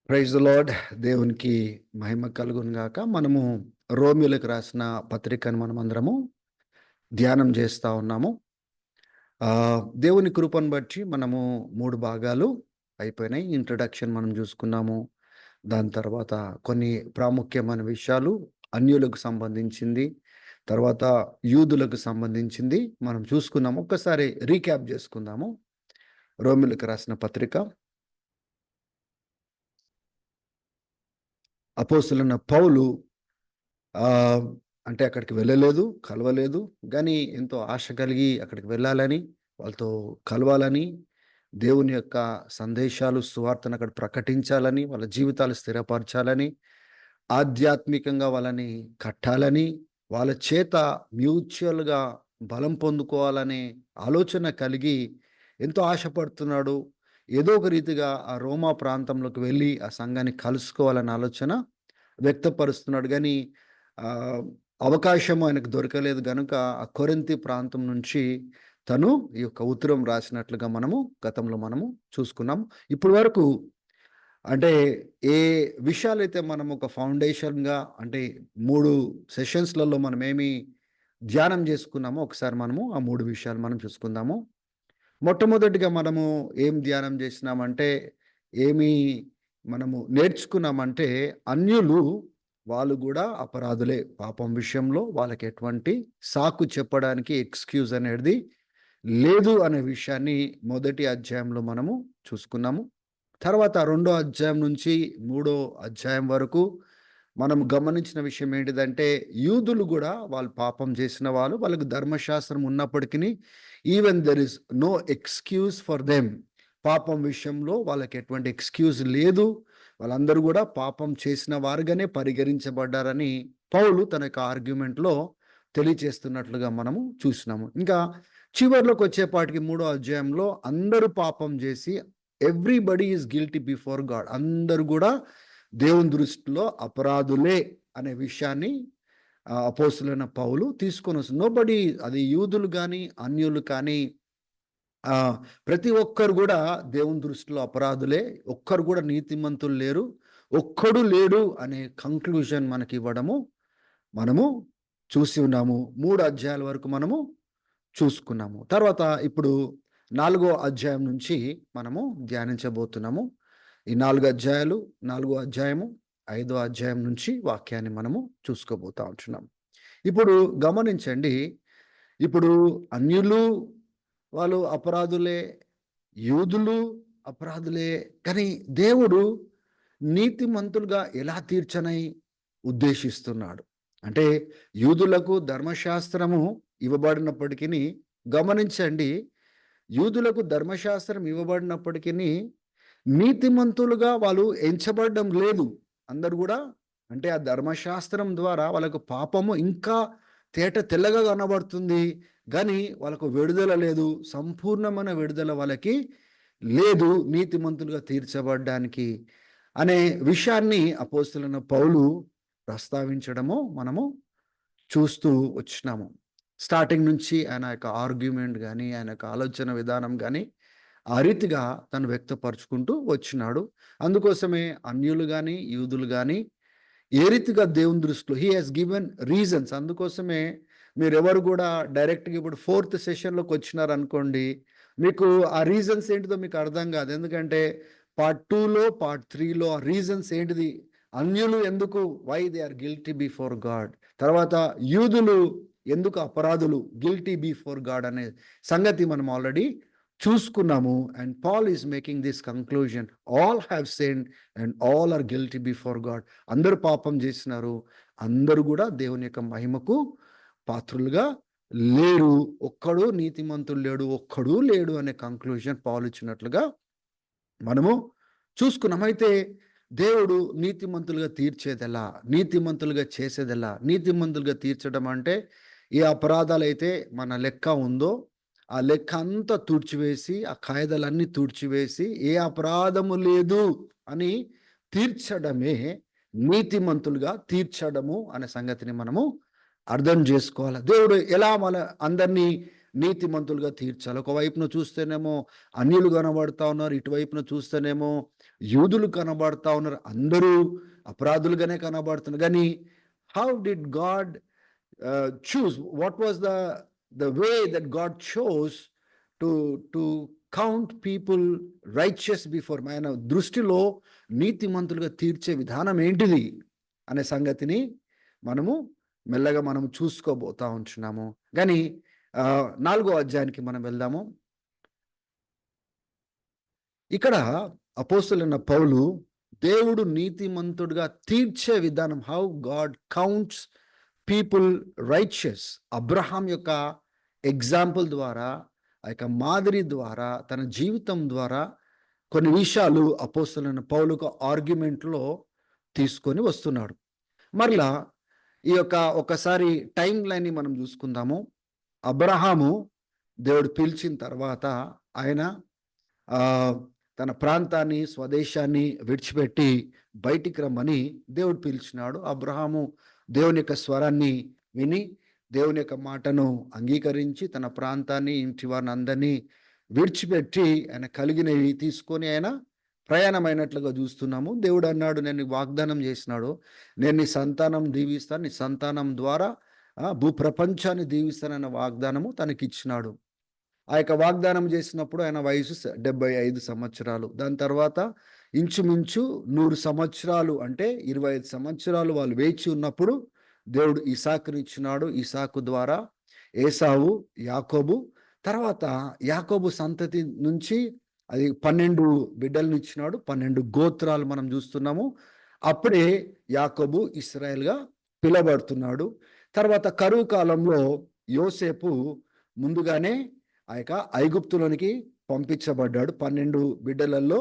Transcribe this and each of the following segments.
Praise the lord. దేవునికి మహిమ కలుగును గాక. మనము రోమియోలకు రాసిన పత్రికను మనమందరము ధ్యానం చేస్తా ఉన్నాము. దేవుని కృపను బట్టి మనము 3 భాగాలు అయిపోయినాయి. ఇంట్రడక్షన్ మనం చూసుకున్నాము. దాని తర్వాత కొన్ని ప్రాముఖ్యమైన విషయాలు అన్యులకు సంబంధించింది, తర్వాత యూదులకు సంబంధించింది మనం చూసుకున్నాము. ఒక్కసారి రీక్యాప్ చేసుకుందాము. రోమియోలకు రాసిన పత్రిక, అపోస్తలుడైన పౌలు అంటే అక్కడికి వెళ్ళలేదు, కలవలేదు. కానీ ఎంతో ఆశ కలిగి అక్కడికి వెళ్ళాలని, వాళ్ళతో కలవాలని, దేవుని యొక్క సందేశాలు, సువార్తను అక్కడ ప్రకటించాలని, వాళ్ళ జీవితాలు స్థిరపరచాలని, ఆధ్యాత్మికంగా వాళ్ళని కట్టాలని, వాళ్ళ చేత మ్యూచువల్‌గా బలం పొందుకోవాలనే ఆలోచన కలిగి ఎంతో ఆశపడుతున్నాడు. ఏదో ఒక రీతిగా ఆ రోమా ప్రాంతంలోకి వెళ్ళి ఆ సంఘాన్ని కలుసుకోవాలనే ఆలోచన వ్యక్తపరుస్తున్నాడు. కానీ అవకాశం ఆయనకు దొరకలేదు గనుక ఆ కొరింథీ ప్రాంతం నుంచి తను ఈ యొక్క ఉత్తరం రాసినట్లుగా గతంలో చూసుకున్నాం. ఇప్పటి వరకు అంటే ఏ విషయాలైతే మనం ఒక ఫౌండేషన్‌గా అంటే 3 సెషన్స్‌లలో మనమేమి ధ్యానం చేసుకున్నామో ఒకసారి ఆ 3 విషయాలు మనం చూసుకుందాము. మొట్టమొదటిగా మనము ఏం ధ్యానం చేసినామంటే, ఏమి మనము నేర్చుకున్నామంటే, అన్యులు వాళ్ళు కూడా అపరాధులే. పాపం విషయంలో వాళ్ళకి ఎటువంటి సాకు చెప్పడానికి ఎక్స్‌క్యూజ్ అనేది లేదు అనే విషయాన్ని మొదటి అధ్యాయంలో మనము చూసుకున్నాము. తర్వాత రెండో అధ్యాయం నుంచి మూడో అధ్యాయం వరకు మనం గమనించిన విషయం ఏంటిదంటే, యూదులు కూడా వాళ్ళు పాపం చేసిన వాళ్ళు, వాళ్ళకి ధర్మశాస్త్రం ఉన్నప్పటికీ even there is no excuse for them. పాపం విషయంలో వాళ్ళకి ఎటువంటి ఎక్స్‌క్యూజ్ లేదు. వాళ్ళందరూ కూడా పాపం చేసిన వారుగానే పరిగణించబడ్డారని పౌలు తన యొక్క ఆర్గ్యుమెంట్‌లో తెలియచేస్తున్నట్లుగా మనము చూసినాము. ఇంకా చివర్లోకి వచ్చేపాటికి మూడో అధ్యాయంలో అందరూ పాపం చేసి everybody is guilty before God. అందరూ కూడా దేవుని దృష్టిలో అపరాధులే అనే విషయాన్ని అపోస్తలుడైన పౌలు తీసుకొని వస్తుంది. నోబడీ, అది యూదులు కానీ అన్యులు కానీ ప్రతి ఒక్కరు కూడా దేవుని దృష్టిలో అపరాధులే. ఒక్కరు కూడా నీతిమంతులు లేరు, ఒక్కడు లేడు అనే కంక్లూజన్ మనకి ఇవ్వడము మనము చూసి ఉన్నాము. 3 అధ్యాయాల వరకు మనము చూసుకున్నాము. తర్వాత ఇప్పుడు 4వ అధ్యాయం నుంచి మనము ధ్యానించబోతున్నాము. ఈ 4 అధ్యాయాలు, 4వ అధ్యాయము, 5వ అధ్యాయం నుంచి వాక్యాన్ని మనము చూసుకోబోతా ఉంటున్నాం. ఇప్పుడు గమనించండి, ఇప్పుడు అన్యులు వాళ్ళు అపరాధులే, యూదులు అపరాధులే. కానీ దేవుడు నీతిమంతులుగా ఎలా తీర్చనై ఉద్దేశిస్తున్నాడు అంటే, యూదులకు ధర్మశాస్త్రము ఇవ్వబడినప్పటికీ గమనించండి, యూదులకు ధర్మశాస్త్రం ఇవ్వబడినప్పటికీ నీతిమంతులుగా వాళ్ళు ఎంచబడడం లేదు. అందరు కూడా అంటే ఆ ధర్మశాస్త్రం ద్వారా వాళ్ళకు పాపము ఇంకా తేట తెల్లగా కనబడుతుంది, కానీ వాళ్ళకు విడుదల లేదు. సంపూర్ణమైన విడుదల వాళ్ళకి లేదు నీతిమంతులుగా తీర్చబడ్డానికి అనే విషయాన్ని అపోస్తలుడైన పౌలు ప్రస్తావించడము మనము చూస్తూ వచ్చినాము. స్టార్టింగ్ నుంచి ఆయన యొక్క ఆర్గ్యుమెంట్ కానీ, ఆయన యొక్క ఆలోచన విధానం కానీ ఆ రీతిగా తను వ్యక్తపరుచుకుంటూ వచ్చినాడు. అందుకోసమే అన్యులు కానీ యూదులు కానీ ఏ రీతిగా దేవుని దృష్టిలో హీ హాస్ గివెన్ రీజన్స్. అందుకోసమే మీరెవరు కూడా డైరెక్ట్గా ఇప్పుడు 4th సెషన్లోకి వచ్చినారనుకోండి, మీకు ఆ రీజన్స్ ఏంటిదో మీకు అర్థం కాదు. ఎందుకంటే పార్ట్ 2లో పార్ట్ 3లో ఆ రీజన్స్ ఏంటిది, అన్యులు ఎందుకు, why they are guilty before God, తర్వాత యూదులు ఎందుకు అపరాధులు, గిల్టీ బిఫోర్ గాడ్ అనే సంగతి మనం ఆల్రెడీ చూసుకున్నాము. And Paul is making this conclusion, all have sinned and all are guilty before God. అందరూ పాపం చేసినారు, అందరూ కూడా దేవుని యొక్క మహిమకు పాత్రులుగా లేరు, ఒక్కడు నీతిమంతులు లేడు, ఒక్కడు లేడు అనే కంక్లూజన్ పాల్ ఇచ్చినట్లుగా మనము చూసుకున్నాం. అయితే దేవుడు నీతిమంతులుగా తీర్చేదెలా, నీతిమంతులుగా చేసేదెలా? నీతిమంతులుగా తీర్చడం అంటే, ఏ అపరాధాలు అయితే మన లెక్క ఉందో ఆ లెక్క అంతా తుడిచివేసి, ఆ కాయిదాలన్నీ తుడిచివేసి, ఏ అపరాధము లేదు అని తీర్చడమే నీతిమంతులుగా తీర్చడము అనే సంగతిని మనము అర్థం చేసుకోవాలి. దేవుడు ఎలా మన అందరినీ నీతిమంతులుగా తీర్చాలి. ఒకవైపున చూస్తేనేమో అన్యులు కనబడతా ఉన్నారు, ఇటువైపున చూస్తేనేమో యూదులు కనబడతా ఉన్నారు. అందరూ అపరాధులుగానే కనబడుతున్నారు. కానీ how did God choose? What was the way that God chose to count people righteous before him? ఆయన దృష్టిలో నీతిమంతులుగా తీర్చే విధానం ఏంటిది అనే సంగతిని మనము మెల్లగా మనం చూసుకోబోతా ఉంటున్నాము. కానీ 4వ అధ్యాయానికి మనం వెళ్దాము. ఇక్కడ అపోస్తలుడైన పౌలు దేవుడు నీతిమంతుడుగా తీర్చే విధానం, how God counts people righteous, Abraham యొక్క ఎగ్జాంపుల్ ద్వారా, ఆ యొక్క మాదిరి ద్వారా, తన జీవితం ద్వారా కొన్ని విషయాలు అపోస్తలుడైన పౌలుకు ఆర్గ్యుమెంట్లో తీసుకొని వస్తున్నాడు. మరలా ఈ యొక్క ఒకసారి టైం లైన్ని మనం చూసుకుందాము. అబ్రహాము దేవుడు పిలిచిన తర్వాత ఆయన తన ప్రాంతాన్ని, స్వదేశాన్ని విడిచిపెట్టి బయటికి రమ్మని దేవుడు పిలిచినాడు. అబ్రహాము దేవుని యొక్క స్వరాన్ని విని, దేవుని యొక్క మాటను అంగీకరించి, తన ప్రాంతాన్ని, ఇంటి వారిని అందరినీ విడిచిపెట్టి ఆయన కలిగినవి తీసుకొని ఆయన ప్రయాణమైనట్లుగా చూస్తున్నాము. దేవుడు అన్నాడు, నేను వాగ్దానం చేసినాడు, నేను నీ సంతానం దీవిస్తాను, నీ సంతానం ద్వారా భూప్రపంచాన్ని దీవిస్తానన్న వాగ్దానము తనకిచ్చినాడు. ఆ యొక్క వాగ్దానం చేసినప్పుడు ఆయన వయసు 75 సంవత్సరాలు. దాని తర్వాత ఇంచుమించు 100 సంవత్సరాలు, అంటే 25 సంవత్సరాలు వాళ్ళు వేచి ఉన్నప్పుడు దేవుడు ఇసాకునిచ్చినాడు. ఇసాకు ద్వారా ఏసావు, యాకోబు, తర్వాత యాకోబు సంతతి నుంచి అది 12 బిడ్డలను ఇచ్చినాడు. 12 గోత్రాలు మనం చూస్తున్నాము. అప్పుడే యాకోబు ఇశ్రాయేల్గా పిలబడుతున్నాడు. తర్వాత కరువు కాలంలో యోసేపు ముందుగానే ఆ యొక్క ఐగుప్తులోనికి పంపించబడ్డాడు. 12 బిడ్డలలో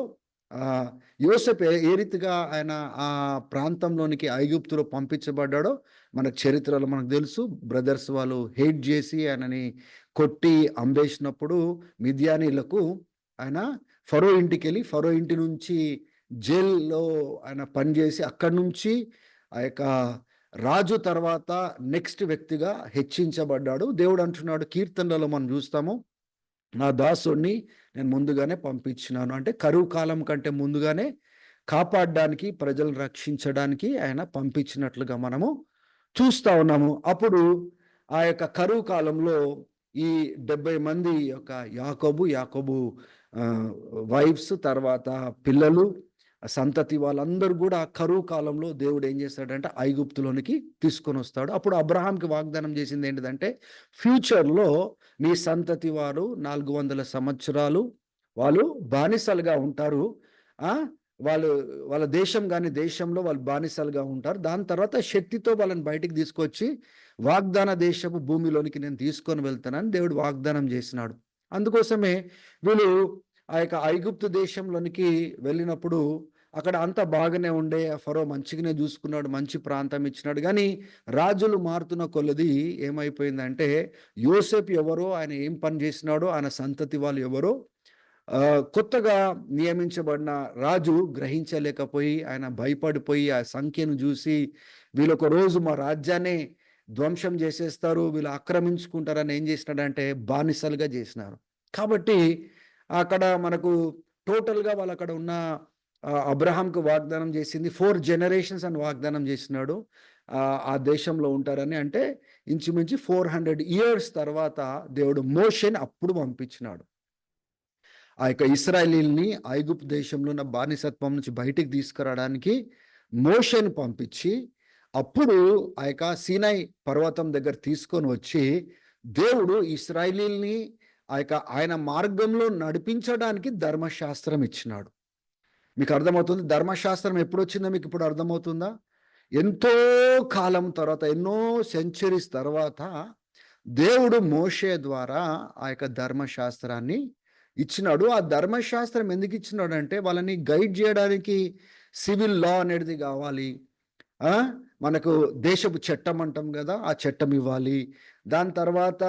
యోసేపు ఏ రీతిగా ఆయన ఆ ప్రాంతంలోనికి ఐగుప్తులో పంపించబడ్డాడో మనకు చరిత్రలో మనకు తెలుసు. బ్రదర్స్ వాళ్ళు హేట్ చేసి ఆయనని కొట్టి అంబేసినప్పుడు మిద్యానీలకు ఆయన ఫరో ఇంటికి వెళ్ళి, ఫరో ఇంటి నుంచి జైల్లో ఆయన పనిచేసి అక్కడి నుంచి ఆ యొక్క రాజు తర్వాత నెక్స్ట్ వ్యక్తిగా హెచ్చించబడ్డాడు. దేవుడు అంటున్నాడు, కీర్తనలలో మనం చూస్తాము, నా దాసుడిని నేను ముందుగానే పంపించినాను. అంటే కరువు కాలం కంటే ముందుగానే కాపాడడానికి, ప్రజలను రక్షించడానికి ఆయన పంపించినట్లుగా మనము చూస్తూ ఉన్నాము. అప్పుడు ఆ యొక్క కరువు కాలంలో ఈ 70 మంది యొక్క యాకోబు వైఫ్స్, తర్వాత పిల్లలు, సంతతి వాళ్ళందరూ కూడా కరువు కాలంలో దేవుడు ఏం చేస్తాడంటే ఐగుప్తులోనికి తీసుకొని వస్తాడు. అప్పుడు అబ్రహాంకి వాగ్దానం చేసింది ఏంటిదంటే, ఫ్యూచర్లో నీ సంతతి వారు 400 సంవత్సరాలు వాళ్ళు బానిసలుగా ఉంటారు. వాళ్ళ దేశం కానీ దేశంలో వాళ్ళు బానిసలుగా ఉంటారు. దాని తర్వాత శక్తితో వాళ్ళని బయటికి తీసుకొచ్చి వాగ్దాన దేశపు భూమిలోనికి నేను తీసుకొని వెళ్తానని దేవుడు వాగ్దానం చేసినాడు. అందుకోసమే వీళ్ళు ఆ యొక్క ఐగుప్తు దేశంలోనికి వెళ్ళినప్పుడు అక్కడ అంతా బాగానే ఉండే, ఫరో మంచిగానే చూసుకున్నాడు, మంచి ప్రాంతం ఇచ్చినాడు. కానీ రాజులు మారుతున్న కొలది ఏమైపోయిందంటే, యోసేపు ఎవరో, ఆయన ఏం పని చేసినాడో, ఆయన సంతతి వాళ్ళు ఎవరో కొత్తగా నియమించబడిన రాజు గ్రహించలేకపోయి ఆయన భయపడిపోయి ఆ సంఖ్యను చూసి, వీళ్ళొక రోజు మా రాజ్యాన్ని ధ్వంసం చేసేస్తారు, వీళ్ళు ఆక్రమించుకుంటారని ఏం చేసినాడంటే బానిసలుగా చేసినారు. కాబట్టి అక్కడ మనకు టోటల్గా వాళ్ళు అక్కడ ఉన్న అబ్రహాంకు వాగ్దానం చేసింది 4 generations అని వాగ్దానం చేసినాడు. ఆ దేశంలో ఉంటారని. అంటే ఇంచుమించు 400 years తర్వాత దేవుడు మోషేని అప్పుడు పంపించినాడు. ఆ యొక్క ఇశ్రాయేలీల్ని ఐగుప్తు దేశంలో ఉన్న బానిసత్వం నుంచి బయటికి తీసుకురావడానికి మోషేని పంపించి, అప్పుడు ఆ యొక్క సీనాయి పర్వతం దగ్గర తీసుకొని వచ్చి దేవుడు ఇశ్రాయేలీల్ని ఆ యొక్క ఆయన మార్గంలో నడిపించడానికి ధర్మశాస్త్రం ఇచ్చినాడు. మీకు అర్థమవుతుంది ధర్మశాస్త్రం ఎప్పుడు వచ్చిందో మీకు ఇప్పుడు అర్థమవుతుందా? ఎంతో కాలం తర్వాత, ఎన్నో సెంచరీస్ తర్వాత దేవుడు మోషే ద్వారా ఆ యొక్క ధర్మశాస్త్రాన్ని ఇచ్చినాడు. ఆ ధర్మశాస్త్రం ఎందుకు ఇచ్చినాడు అంటే, వాళ్ళని గైడ్ చేయడానికి సివిల్ లా అనేది కావాలి. మనకు దేశపు చట్టం అంటాం కదా, ఆ చట్టం ఇవ్వాలి. దాని తర్వాత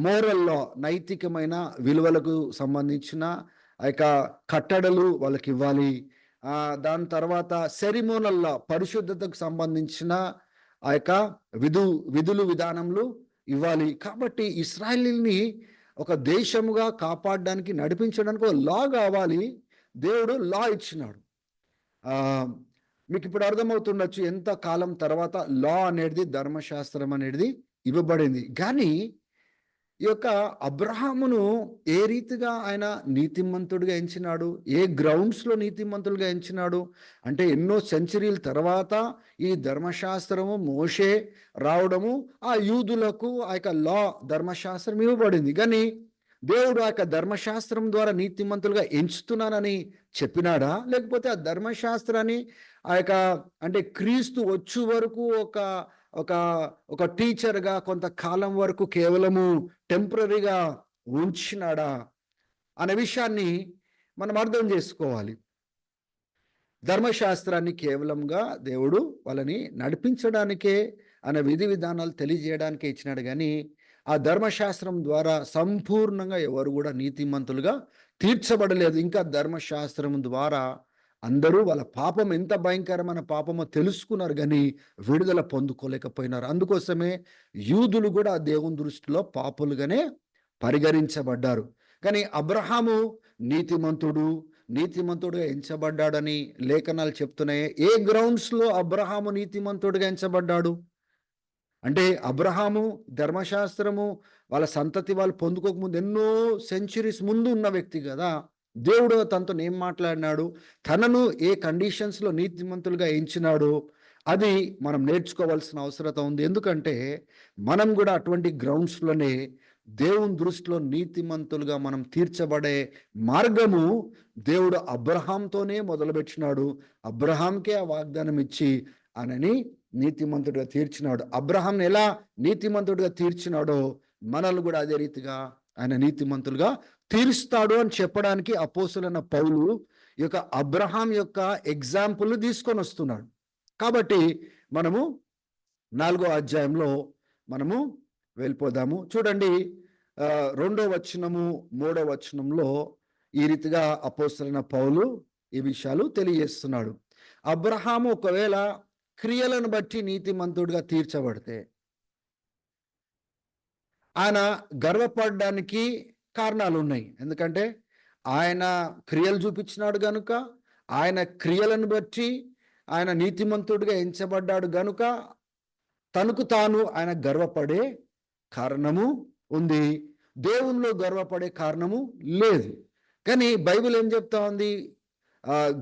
మోరల్ లా, నైతికమైన విలువలకు సంబంధించిన ఆ యొక్క కట్టడలు వాళ్ళకి ఇవ్వాలి. దాని తర్వాత సెరిమోనల్ లా, పరిశుద్ధతకు సంబంధించిన ఆ యొక్క విధులు విధానములు ఇవ్వాలి. కాబట్టి ఇశ్రాయేలీయుల్ని ఒక దేశముగా కాపాడడానికి, నడిపించడానికి ఒక లా కావాలి. దేవుడు లా ఇచ్చినాడు. ఆహ్, మీకిప్పుడు అర్థమవుతుండొచ్చు ఎంత కాలం తర్వాత లా అనేది, ధర్మశాస్త్రం అనేది ఇవ్వబడింది. గానీ ఈ యొక్క అబ్రహామును ఏ రీతిగా ఆయన నీతిమంతుడిగా ఎంచినాడు? ఏ గ్రౌండ్స్‌లో నీతిమంతులుగా ఎంచినాడు? అంటే ఎన్నో సెంచరీల తర్వాత ఈ ధర్మశాస్త్రము మోషే రావడము, ఆ యూదులకు ఆ యొక్క లా, ధర్మశాస్త్రం ఇవ్వబడింది. గానీ దేవుడు ఆ యొక్క ధర్మశాస్త్రం ద్వారా నీతిమంతులుగా ఎంచుతున్నానని చెప్పినాడా? లేకపోతే ఆ ధర్మశాస్త్రాన్ని ఆ యొక్క అంటే క్రీస్తు వచ్చు వరకు ఒక ఒక ఒక టీచర్‌గా కొంతకాలం వరకు కేవలము టెంపరరీగా ఉంచినాడా? అనే విషయాన్ని మనం అర్థం చేసుకోవాలి. ధర్మశాస్త్రాన్ని కేవలంగా దేవుడు వాళ్ళని నడిపించడానికే, ఆయన విధి విధానాలు తెలియజేయడానికే ఇచ్చినాడు గానీ, ఆ ధర్మశాస్త్రం ద్వారా సంపూర్ణంగా ఎవరు గూడా నీతిమంతులుగా తీర్చబడలేదు. ఇంకా ధర్మశాస్త్రం ద్వారా అందరూ వాళ్ళ పాపం ఎంత భయంకరమైన పాపమో తెలుసుకున్నారు గానీ, విడుదల పొందుకోలేకపోయినారు. అందుకోసమే యూదులు గూడా దేవుని దృష్టిలో పాపులుగానే పరిగణించబడ్డారు. కానీ అబ్రహాము నీతిమంతుడు, నీతిమంతుడుగా ఎంచబడ్డాడని లేఖనాలు చెప్తున్నాయి. ఏ గ్రౌండ్స్‌లో అబ్రహాము నీతిమంతుడుగా ఎంచబడ్డాడు? అంటే అబ్రహాము ధర్మశాస్త్రము వాళ్ళ సంతతి వాళ్ళు పొందుకోకముందు ఎన్నో సెంచురీస్ ముందు ఉన్న వ్యక్తి గదా! దేవుడు తనతో ఏం మాట్లాడినాడు? తనను ఏ కండిషన్స్‌లో నీతిమంతులుగా ఎంచినాడో అది మనం నేర్చుకోవాల్సిన అవసరత ఉంది. ఎందుకంటే మనం గూడా అటువంటి గ్రౌండ్స్‌లోనే దేవుని దృష్టిలో నీతిమంతులుగా మనం తీర్చబడే మార్గము దేవుడు అబ్రహాంతోనే మొదలుపెట్టినాడు. అబ్రహాంకే ఆ వాగ్దానం ఇచ్చి ఆయనని నీతిమంతుడిగా తీర్చినాడు. అబ్రహాంని ఎలా నీతిమంతుడిగా తీర్చినాడో మనల్ని కూడా అదే రీతిగా ఆయన నీతిమంతులుగా తీరుస్తాడు అని చెప్పడానికి అపోస్తలుడైన పౌలు ఈ యొక్క అబ్రహాం యొక్క ఎగ్జాంపుల్ తీసుకొని వస్తున్నాడు. కాబట్టి మనము 4వ అధ్యాయంలో మనము వెళ్ళిపోదాము. చూడండి 2వ వచనము, 3వ వచనంలో ఈ రీతిగా అపోస్తలుడైన పౌలు ఈ విషయాలు తెలియజేస్తున్నాడు. అబ్రహాము ఒకవేళ క్రియలను బట్టి నీతిమంతుడిగా తీర్చబడితే ఆయన గర్వపడడానికి కారణాలున్నాయి. ఎందుకంటే ఆయన క్రియలు చూపించినాడు గనుక, ఆయన క్రియలను బట్టి ఆయన నీతిమంతుడిగా ఎంచబడ్డాడు గనుక తనకు తాను ఆయన గర్వపడే కారణము ఉంది. దేవునిలో గర్వపడే కారణము లేదు. కానీ బైబిల్ ఏం చెప్తా ఉంది?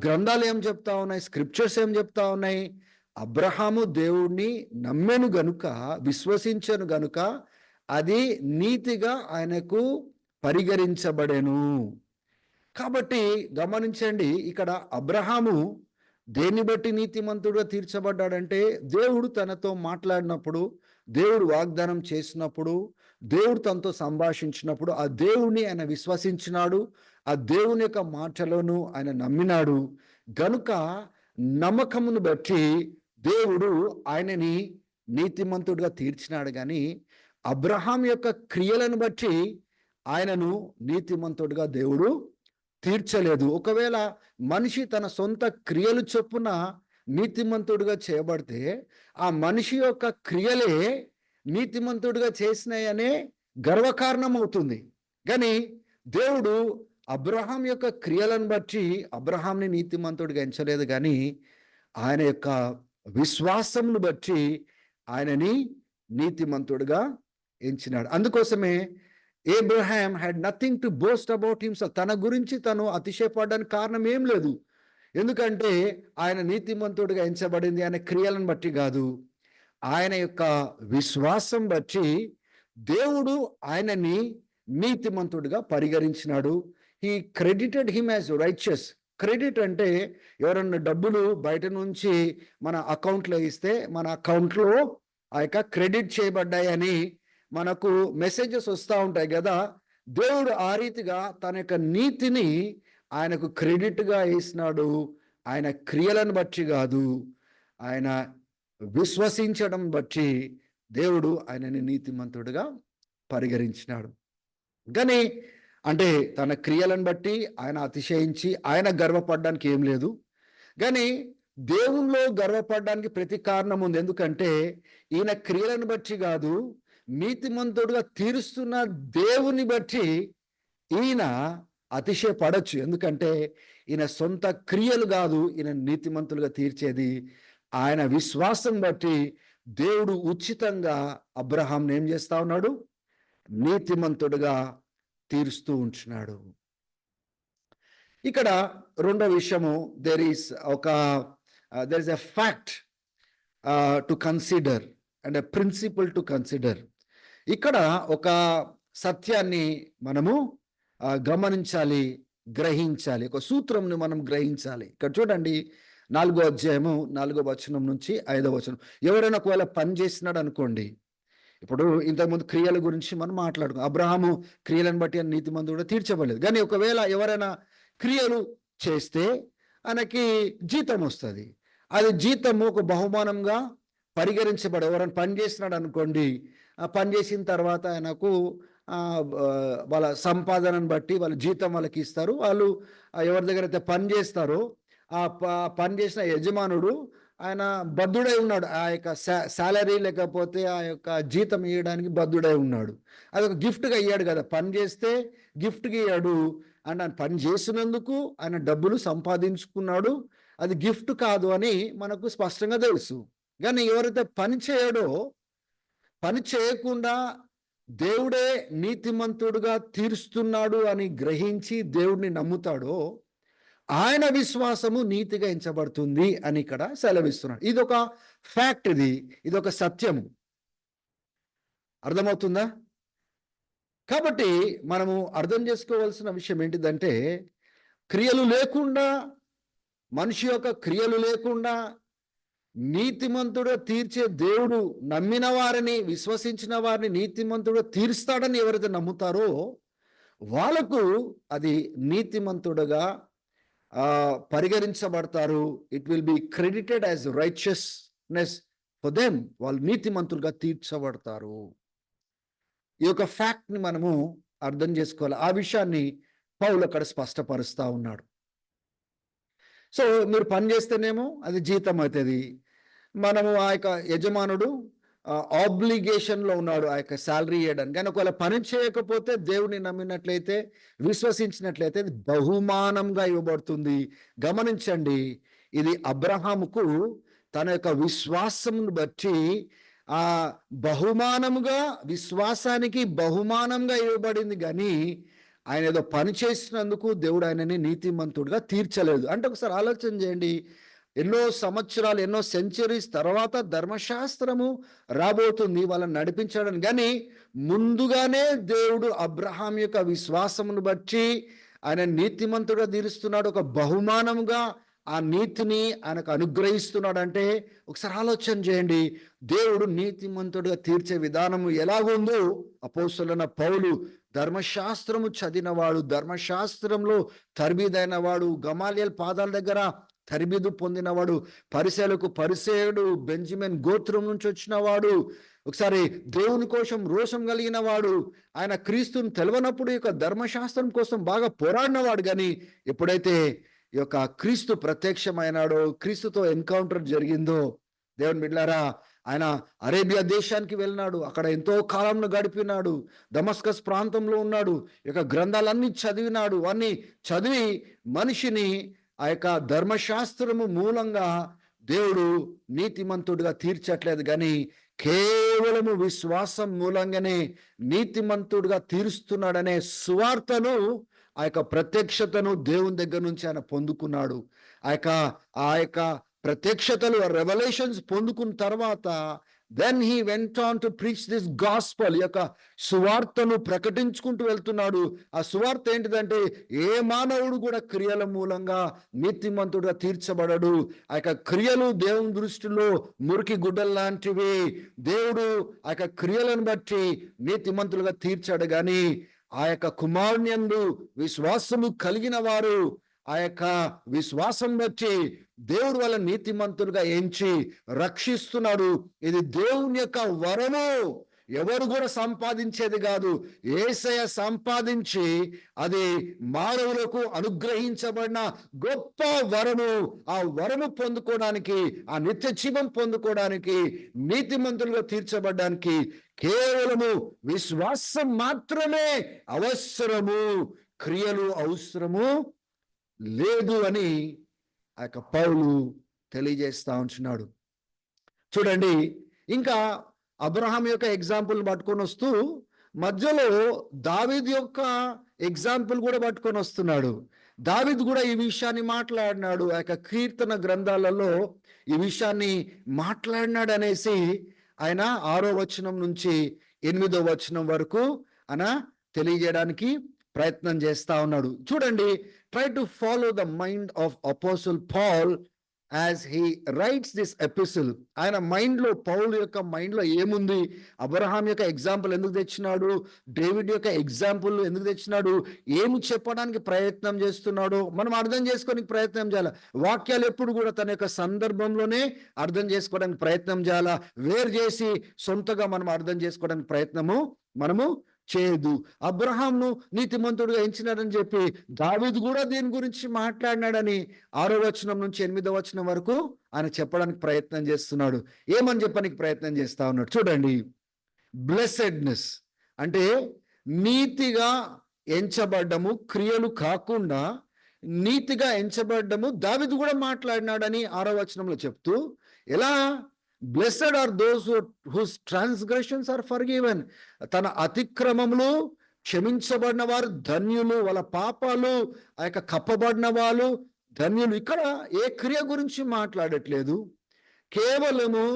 గ్రంథాలు ఏం చెప్తా ఉన్నాయి? స్క్రిప్చర్స్ ఏం చెప్తా ఉన్నాయి? అబ్రహాము దేవుణ్ణి నమ్మెను గనుక, విశ్వసించెను గనుక అది నీతిగా ఆయనకు పరిగణించబడెను. కాబట్టి గమనించండి, ఇక్కడ అబ్రహాము దేన్ని బట్టి నీతిమంతుడుగా తీర్చబడ్డాడంటే, దేవుడు తనతో మాట్లాడినప్పుడు, దేవుడు వాగ్దానం చేసినప్పుడు, దేవుడు తనతో సంభాషించినప్పుడు ఆ దేవుణ్ణి ఆయన విశ్వసించినాడు. ఆ దేవుని యొక్క మాటలను ఆయన నమ్మినాడు గనుక నమ్మకమును బట్టి దేవుడు ఆయనని నీతిమంతుడిగా తీర్చినాడు. కానీ అబ్రహాం యొక్క క్రియలను బట్టి ఆయనను నీతిమంతుడిగా దేవుడు తీర్చలేదు. ఒకవేళ మనిషి తన సొంత క్రియలు చొప్పున నీతిమంతుడిగా చేయబడితే ఆ మనిషి యొక్క క్రియలే నీతిమంతుడిగా చేసినాయనే గర్వకారణం అవుతుంది. కానీ దేవుడు అబ్రహాం యొక్క క్రియలను బట్టి అబ్రహాంని నీతిమంతుడిగా ఎంచలేదు, కానీ ఆయన యొక్క విశ్వాసమును బట్టి ఆయనని నీతిమంతుడిగా ఎంచినాడు. అందుకోసమే Abraham had nothing to boast about himself. తన గురించి తను అతిశయపడడానికి కారణం ఏం లేదు. ఎందుకంటే ఆయన నీతిమంతుడిగా ఎంచబడింది ఆయన క్రియలను బట్టి కాదు, ఆయన యొక్క విశ్వాసం బట్టి దేవుడు ఆయనని నీతిమంతుడిగా పరిగణించినాడు. He credited him as righteous. Credit అంటే ఎవరన్నా డబ్బులు బయట నుంచి మన అకౌంట్లో ఇస్తే మన అకౌంట్లో ఆ యొక్క క్రెడిట్ చేయబడ్డాయని మనకు మెసేజెస్ వస్తూ ఉంటాయి కదా. దేవుడు ఆ రీతిగా తన యొక్క నీతిని ఆయనకు క్రెడిట్గా వేసినాడు. ఆయన క్రియలను బట్టి కాదు, ఆయన విశ్వసించడం బట్టి దేవుడు ఆయనని నీతిమంతుడిగా పరిగణించినాడు. కానీ అంటే తన క్రియలను బట్టి ఆయన అతిశయించి ఆయన గర్వపడడానికి ఏం లేదు. కానీ దేవునిలో గర్వపడడానికి ప్రతి కారణం ఉంది. ఎందుకంటే ఈయన క్రియలను బట్టి కాదు, నీతిమంతుడుగా తీరుస్తున్న దేవుని బట్టి ఈయన అతిశయపడొచ్చు. ఎందుకంటే ఈయన సొంత క్రియలు కాదు ఈయన నీతిమంతులుగా తీర్చేది, ఆయన విశ్వాసం బట్టి దేవుడు ఉచితంగా అబ్రహాంని ఏం చేస్తా ఉన్నాడు? నీతిమంతుడుగా తీరుస్తూ ఉంటున్నాడు. ఇక్కడ రెండో విషయము, there is a fact to consider and a principle to consider. ఇక్కడ ఒక సత్యాన్ని మనము గమనించాలి, గ్రహించాలి, ఒక సూత్రంని మనం గ్రహించాలి. ఇక్కడ చూడండి, 4వ అధ్యాయము 4వ వచనం నుంచి 5వ వచనం. ఎవరైనా ఒకవేళ పని చేసినాడు అనుకోండి, ఇప్పుడు ఇంతకుముందు క్రియల గురించి మనం మాట్లాడుకున్నాం. అబ్రహాము క్రియలను బట్టి నీతిమంతుడు కూడా తీర్చబడలేదు. కానీ ఒకవేళ ఎవరైనా క్రియలు చేస్తే ఆయనకి జీతం వస్తుంది. అది జీతము ఒక బహుమానంగా పరిగణించబడు. ఎవరైనా పని చేసినాడు అనుకోండి, ఆ పని చేసిన తర్వాత ఆయనకు వాళ్ళ సంపాదనను బట్టి వాళ్ళ జీతం వాళ్ళకి ఇస్తారు. వాళ్ళు ఎవరి దగ్గర అయితే పని చేస్తారో ఆ పని చేసిన యజమానుడు ఆయన బద్ధుడై ఉన్నాడు. ఆ యొక్క శాలరీ లేకపోతే ఆ యొక్క జీతం ఇవ్వడానికి బద్ధుడై ఉన్నాడు. అది ఒక గిఫ్ట్గా ఇయ్యాడు కదా, పని చేస్తే గిఫ్ట్గా ఇయ్యాడు. అండ్ ఆయన పని చేసినందుకు ఆయన డబ్బులు సంపాదించుకున్నాడు. అది గిఫ్ట్ కాదు అని మనకు స్పష్టంగా తెలుసు. కానీ ఎవరైతే పని చేయడో, పని చేయకుండా దేవుడే నీతిమంతుడుగా తీరుస్తున్నాడు అని గ్రహించి దేవుడిని నమ్ముతాడో ఆయన విశ్వాసము నీతిగా ఎంచబడుతుంది అని ఇక్కడ సెలవిస్తున్నాడు. ఇదొక ఫ్యాక్ట్, ఇదొక సత్యము. అర్థమవుతుందా? కాబట్టి మనము అర్థం చేసుకోవాల్సిన విషయం ఏంటిదంటే, క్రియలు లేకుండా, మనిషి యొక్క క్రియలు లేకుండా నీతిమంతుడు తీర్చే దేవుడు నమ్మిన వారిని, విశ్వసించిన వారిని నీతిమంతుడు తీరుస్తాడని ఎవరైతే నమ్ముతారో వాళ్ళకు అది నీతిమంతుడుగా పరిగణించబడతారు. It will be credited as righteousness for them. వాళ్ళు నీతిమంతులుగా తీర్చబడతారు. ఈ యొక్క ఫ్యాక్ట్ని మనము అర్థం చేసుకోవాలి. ఆ విషయాన్ని పౌలు అక్కడ స్పష్టపరుస్తూ ఉన్నాడు. సో మీరు పని చేస్తేనేమో అది జీతం అవుతుంది. మనము ఆ యొక్క యజమానుడు ఆబ్లిగేషన్లో ఉన్నాడు ఆ యొక్క శాలరీ ఇవ్వడానికి. కానీ ఒకవేళ పని చేయకపోతే, దేవుని నమ్మినట్లయితే, విశ్వసించినట్లయితే అది బహుమానంగా ఇవ్వబడుతుంది. గమనించండి, ఇది అబ్రహాముకు తన యొక్క విశ్వాసమును బట్టి బహుమానముగా, విశ్వాసానికి బహుమానంగా ఇవ్వబడింది. కానీ ఆయన ఏదో పని చేసినందుకు దేవుడు ఆయనని నీతిమంతుడిగా తీర్చలేదు. అంటే ఒకసారి ఆలోచన చేయండి, ఎన్నో సంవత్సరాలు, ఎన్నో సెంచరీస్ తర్వాత ధర్మశాస్త్రము రాబోతుంది వాళ్ళని నడిపించడానికి. కానీ ముందుగానే దేవుడు అబ్రహాం యొక్క విశ్వాసమును బట్టి ఆయన నీతిమంతుడిగా తీరుస్తున్నాడు. ఒక బహుమానముగా ఆ నీతిని ఆయనకు అనుగ్రహిస్తున్నాడు. అంటే ఒకసారి ఆలోచన చేయండి, దేవుడు నీతిమంతుడిగా తీర్చే విధానము ఎలాగుందో అపోస్తలుడైన పౌలు ధర్మశాస్త్రము చదివినవాడు, ధర్మశాస్త్రంలో తరబీదైన వాడు, గమాలియల్ పాదాల దగ్గర తరబీదు పొందినవాడు, పరిసయ్యులకు పరిసయ్యుడు, బెంజమిన్ గోత్రం నుంచి వచ్చినవాడు, ఒకసారి దేవుని కోసం రోషం కలిగిన వాడు, ఆయన క్రీస్తుని తెలవనప్పుడు ఈ యొక్క ధర్మశాస్త్రం కోసం బాగా పోరాడినవాడు. కానీ ఎప్పుడైతే ఈ యొక్క క్రీస్తు ప్రత్యక్షమైనాడో, క్రీస్తుతో ఎన్కౌంటర్ జరిగిందో, దేవుని బిడ్డలారా, ఆయన అరేబియా దేశానికి వెళ్ళినాడు. అక్కడ ఎంతో కాలంలో గడిపినాడు. దమస్కస్ ప్రాంతంలో ఉన్నాడు. ఈ యొక్క గ్రంథాలన్నీ చదివినాడు. అన్నీ చదివి మనిషిని ఆ యొక్క ధర్మశాస్త్రము మూలంగా దేవుడు నీతిమంతుడిగా తీర్చట్లేదు, కానీ కేవలము విశ్వాసం మూలంగానే నీతిమంతుడిగా తీరుస్తున్నాడనే సువార్తను, ఆ యొక్క ప్రత్యక్షతను దేవుని దగ్గర నుంచి ఆయన పొందుకున్నాడు. ఆ యొక్క ప్రత్యక్షతలు, రెవల్యూషన్స్ పొందుకున్న తర్వాత then he went on to preach this gospel. ఈ యొక్క సువార్తను ప్రకటించుకుంటూ వెళ్తున్నాడు. ఆ సువార్త ఏంటిదంటే, ఏ మానవుడు కూడా క్రియల మూలంగా నీతిమంతుడుగా తీర్చబడడు. ఆ యొక్క క్రియలు దేవుని దృష్టిలో మురికి గుడ్డలు లాంటివి. దేవుడు ఆ యొక్క క్రియలను బట్టి నీతిమంతులుగా తీర్చాడు. కానీ ఆ యొక్క కుమారుని యందు విశ్వాసము కలిగిన వారు ఆ యొక్క విశ్వాసం బట్టి దేవుడు వాళ్ళ నీతిమంతులుగా ఎంచి రక్షిస్తున్నాడు. ఇది దేవుని యొక్క వరము. ఎవరు కూడా సంపాదించేది కాదు. యేసయ్య సంపాదించి అది మానవులకు అనుగ్రహించబడిన గొప్ప వరము. ఆ వరము పొందుకోవడానికి, ఆ నిత్య జీవం పొందుకోవడానికి, నీతిమంతులుగా తీర్చబడడానికి కేవలము విశ్వాసం మాత్రమే అవసరము, క్రియలు అవసరము లేదు అని ఆ యొక్క పౌలు తెలియజేస్తా ఉంటున్నాడు. చూడండి, ఇంకా అబ్రహాం యొక్క ఎగ్జాంపుల్ పట్టుకొని వస్తూ మధ్యలో దావీదు యొక్క ఎగ్జాంపుల్ కూడా పట్టుకొని వస్తున్నాడు. దావీదు కూడా ఈ విషయాన్ని మాట్లాడినాడు, ఆ యొక్క కీర్తన గ్రంథాలలో ఈ విషయాన్ని మాట్లాడినాడు అనేసి ఆయన 6వ వచనం నుంచి 8వ వచనం వరకు ఆయన తెలియజేయడానికి ప్రయత్నం చేస్తా ఉన్నాడు. చూడండి, try to follow the mind of apostle Paul as he writes this epistle. ఆయన మైండ్లో, పౌలు యొక్క మైండ్లో ఏముంది, అబ్రహాం యొక్క ఎగ్జాంపుల్ ఎందుకు తెచ్చినాడు, డేవిడ్ యొక్క ఎగ్జాంపుల్ ఎందుకు తెచ్చినాడు, ఏమి చెప్పడానికి ప్రయత్నం చేస్తున్నాడు, మనం అర్థం చేసుకోవడానికి ప్రయత్నం చేయాలి. వాక్యాలు ఎప్పుడు కూడా తన యొక్క సందర్భంలోనే అర్థం చేసుకోవడానికి ప్రయత్నం చేయాలా, వేరు చేసి సొంతగా మనం అర్థం చేసుకోవడానికి ప్రయత్నము మనము చేయదు. అబ్రహాంను నీతిమంతుడుగా ఎంచినాడని చెప్పి దావీదు కూడా దీని గురించి మాట్లాడినాడని 6వ వచనం నుంచి 8వ వచనం వరకు ఆయన చెప్పడానికి ప్రయత్నం చేస్తున్నాడు. ఏమని చెప్పడానికి ప్రయత్నం చేస్తా ఉన్నాడు చూడండి. బ్లెస్సెడ్నెస్ అంటే నీతిగా ఎంచబడ్డము, క్రియలు కాకుండా నీతిగా ఎంచబడ్డము దావీదు కూడా మాట్లాడినాడని 6వ వచనంలో చెప్తూ, ఎలా blessed are those whose transgressions are forgiven. తన అతిక్రమములు క్షమించబడిన వారు ధన్యులు, వాళ్ళ పాపాలు ఆ యొక్క కప్పబడిన వాళ్ళు ధన్యులు. ఇక్కడ ఏ క్రియ గురించి మాట్లాడట్లేదు, కేవలము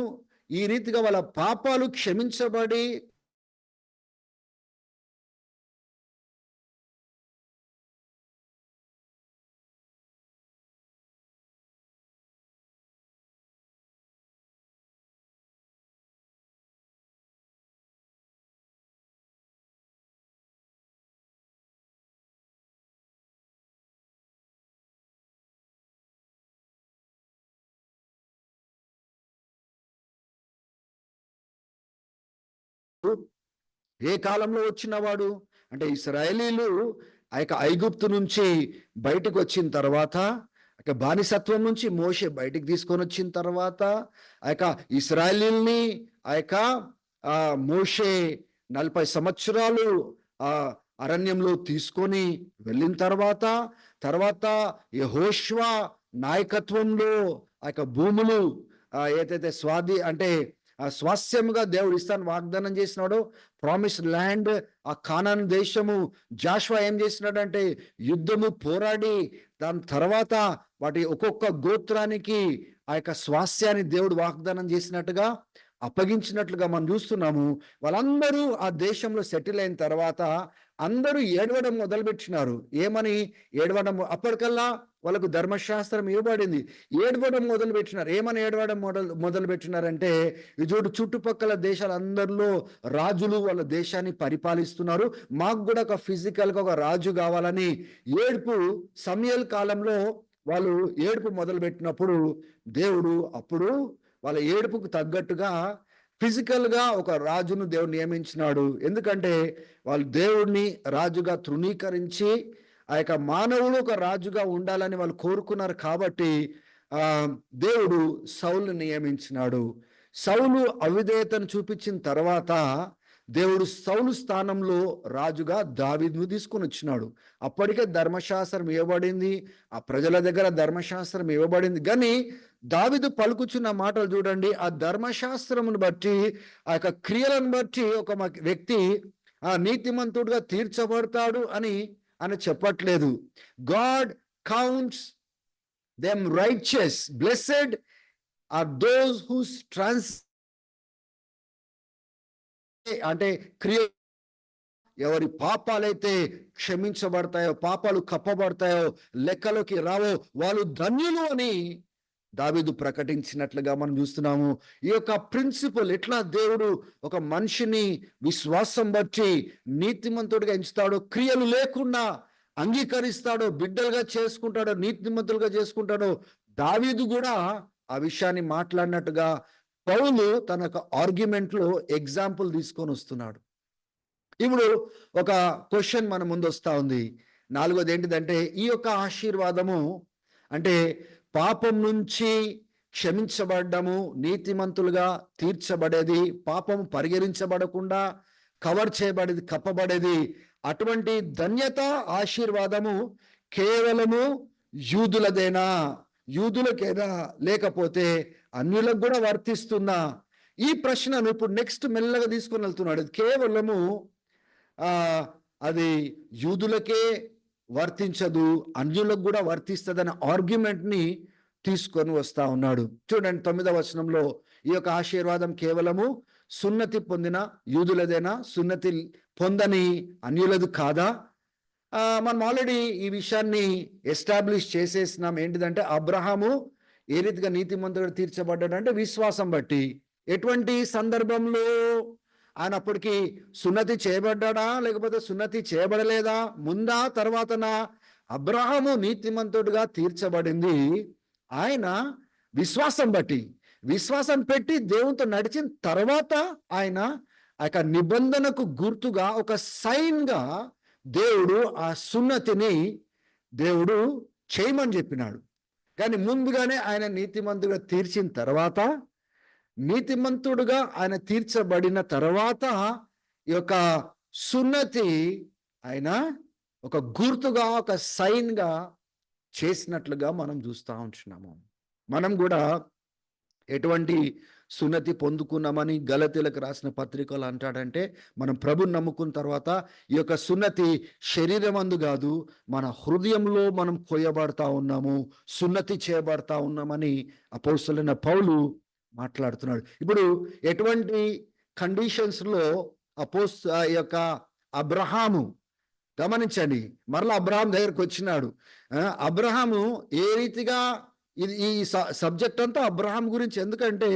ఈ రీతిగా వాళ్ళ పాపాలు క్షమించబడి ఏ కాలంలో వచ్చినవాడు అంటే ఇశ్రాయేలీలు ఆ యొక్క ఐగుప్తు నుంచి బయటకు వచ్చిన తర్వాత, ఆ యొక్క బానిసత్వం నుంచి మోషే బయటికి తీసుకొని వచ్చిన తర్వాత, ఆ యొక్క ఇశ్రాయేలీల్ని ఆ యొక్క మోషే 40 సంవత్సరాలు ఆ అరణ్యంలో తీసుకొని వెళ్ళిన తర్వాత యెహోషువ నాయకత్వంలో ఆ యొక్క భూములు ఏదైతే స్వాస్థ్యముగా దేవుడు ఇస్తాను వాగ్దానం చేసినాడో ప్రామిస్ ల్యాండ్, ఆ కానాను దేశము, జాషువా ఏం చేసినాడంటే యుద్ధము పోరాడి దాని తర్వాత వాటి ఒక్కొక్క గోత్రానికి ఆ యొక్క స్వాస్థ్యాన్ని దేవుడు వాగ్దానం చేసినట్టుగా అప్పగించినట్లుగా మనం చూస్తున్నాము. వాళ్ళందరూ ఆ దేశంలో సెటిల్ అయిన తర్వాత అందరూ ఏడవడం మొదలుపెట్టినారు. ఏమని ఏడవడం? అప్పటికల్లా వాళ్ళకు ధర్మశాస్త్రం ఇవ్వబడింది. ఏడవడం మొదలుపెట్టినారు. ఏమని ఏడవడం మొదలుపెట్టినారంటే, చుట్టుపక్కల దేశాలందరిలో రాజులు వాళ్ళ దేశాన్ని పరిపాలిస్తున్నారు, మాకు కూడా ఒక ఫిజికల్గా ఒక రాజు కావాలని ఏడుపు. సమయల్ కాలంలో వాళ్ళు ఏడుపు మొదలుపెట్టినప్పుడు దేవుడు అప్పుడు వాళ్ళ ఏడుపుకు తగ్గట్టుగా ఫిజికల్గా ఒక రాజును దేవుడు నియమించినాడు. ఎందుకంటే వాళ్ళు దేవుడిని రాజుగా తృణీకరించి ఆ యొక్క మానవుడు ఒక రాజుగా ఉండాలని వాళ్ళు కోరుకున్నారు. కాబట్టి దేవుడు సౌలుని నియమించినాడు. సౌలు అవిధేయతను చూపించిన తర్వాత దేవుడు సౌలు స్థానంలో రాజుగా దావీదును తీసుకొని వచ్చినాడు. అప్పటికే ధర్మశాస్త్రం ఇవ్వబడింది, ఆ ప్రజల దగ్గర ధర్మశాస్త్రం ఇవ్వబడింది. కానీ దావీదు పలుకుచున్న మాటలు చూడండి, ఆ ధర్మశాస్త్రమును బట్టి, ఆ యొక్క క్రియలను బట్టి ఒక వ్యక్తి ఆ నీతిమంతుడుగా తీర్చబడతాడు అని చెప్పట్లేదు. God counts them righteous, blessed are those whose అంటే క్రియ ఎవరి పాపాలైతే క్షమించబడతాయో, పాపాలు కప్పబడతాయో, లెక్కలోకి రావో వాళ్ళు ధన్యులు అని దావీదు ప్రకటించినట్లుగా మనం చూస్తున్నాము. ఈ యొక్క ప్రిన్సిపల్ ఎట్లా దేవుడు ఒక మనిషిని విశ్వాసం బట్టి నీతిమంతుడిగా ఎంచుతాడో, క్రియలు లేకుండా అంగీకరిస్తాడో, బిడ్డలుగా చేసుకుంటాడో, నీతిమంతులుగా చేసుకుంటాడో, దావీదు కూడా ఆ విషయాన్ని మాట్లాడినట్టుగా పౌలు తన యొక్క ఆర్గ్యుమెంట్లో ఎగ్జాంపుల్ తీసుకొని వస్తున్నాడు. ఇప్పుడు ఒక క్వశ్చన్ మన ముందు వస్తూ ఉంది. 4వది ఏంటిదంటే, ఈ యొక్క ఆశీర్వాదము అంటే పాపం నుంచి క్షమించబడ్డము, నీతిమంతులుగా తీర్చబడేది, పాపం పరిగణించబడకుండా కవర్ చేయబడేది, కప్పబడేది, అటువంటి ధన్యత ఆశీర్వాదము కేవలము యూదులదేనా, యూదులకేనా, లేకపోతే అన్యులకు కూడా వర్తిస్తుందా? ఈ ప్రశ్నను ఇప్పుడు నెక్స్ట్ మెల్లగా తీసుకొని వెళ్తున్నాడు. కేవలము అది యూదులకే వర్తించదు, అన్యులకు కూడా వర్తిస్తుందనే ఆర్గ్యుమెంట్ని తీసుకొని వస్తా ఉన్నాడు. చూడండి 9వ వచనంలో, ఈ యొక్క ఆశీర్వాదం కేవలము సున్నతి పొందిన యూదులదేనా, సున్నతి పొందని అన్యులది కాదా? మనం ఆల్రెడీ ఈ విషయాన్ని ఎస్టాబ్లిష్ చేసేసినాం. ఏంటిదంటే, అబ్రహాము ఏ రీతిగా నీతిమంతుడు తీర్చబడ్డాడు అంటే విశ్వాసం బట్టి. ఎటువంటి సందర్భంలో ఆయన అప్పటికి సున్నతి చేయబడ్డా, లేకపోతే సున్నతి చేయబడలేదా, ముందా తర్వాతనా? అబ్రహాము నీతిమంతుడుగా తీర్చబడింది ఆయన విశ్వాసం బట్టి. విశ్వాసం పెట్టి దేవునితో నడిచిన తర్వాత ఆయన ఆ యొక్క నిబంధనకు గుర్తుగా ఒక సైన్గా దేవుడు ఆ సున్నతిని దేవుడు చేయమని చెప్పినాడు. కానీ ముందుగానే ఆయన నీతిమంతుడుగా తీర్చిన తర్వాత, నీతిమంతుడుగా ఆయన తీర్చబడిన తర్వాత ఈ యొక్క సున్నతి ఆయన ఒక గుర్తుగా, ఒక సైన్గా చేసినట్లుగా మనం చూస్తూ ఉంటున్నాము. మనం కూడా ఎటువంటి సున్నతి పొందుకున్నామని గలతీలకు రాసిన పత్రికలు అంటాడంటే, మనం ప్రభుని నమ్ముకున్న తర్వాత ఈ యొక్క సున్నతి శరీరమందు కాదు, మన హృదయంలో మనం కొయ్యబడతా ఉన్నాము, సున్నతి చేయబడతా ఉన్నామని అపోస్తలుడైన పౌలు మాట్లాడుతున్నాడు. ఇప్పుడు ఎటువంటి కండిషన్స్లో ఈ యొక్క అబ్రహాము, గమనించండి, మరలా అబ్రహాం దగ్గరకు వచ్చినాడు. అబ్రహాము ఏ రీతిగా, ఈ సబ్జెక్ట్ అంతా అబ్రహాం గురించి, ఎందుకంటే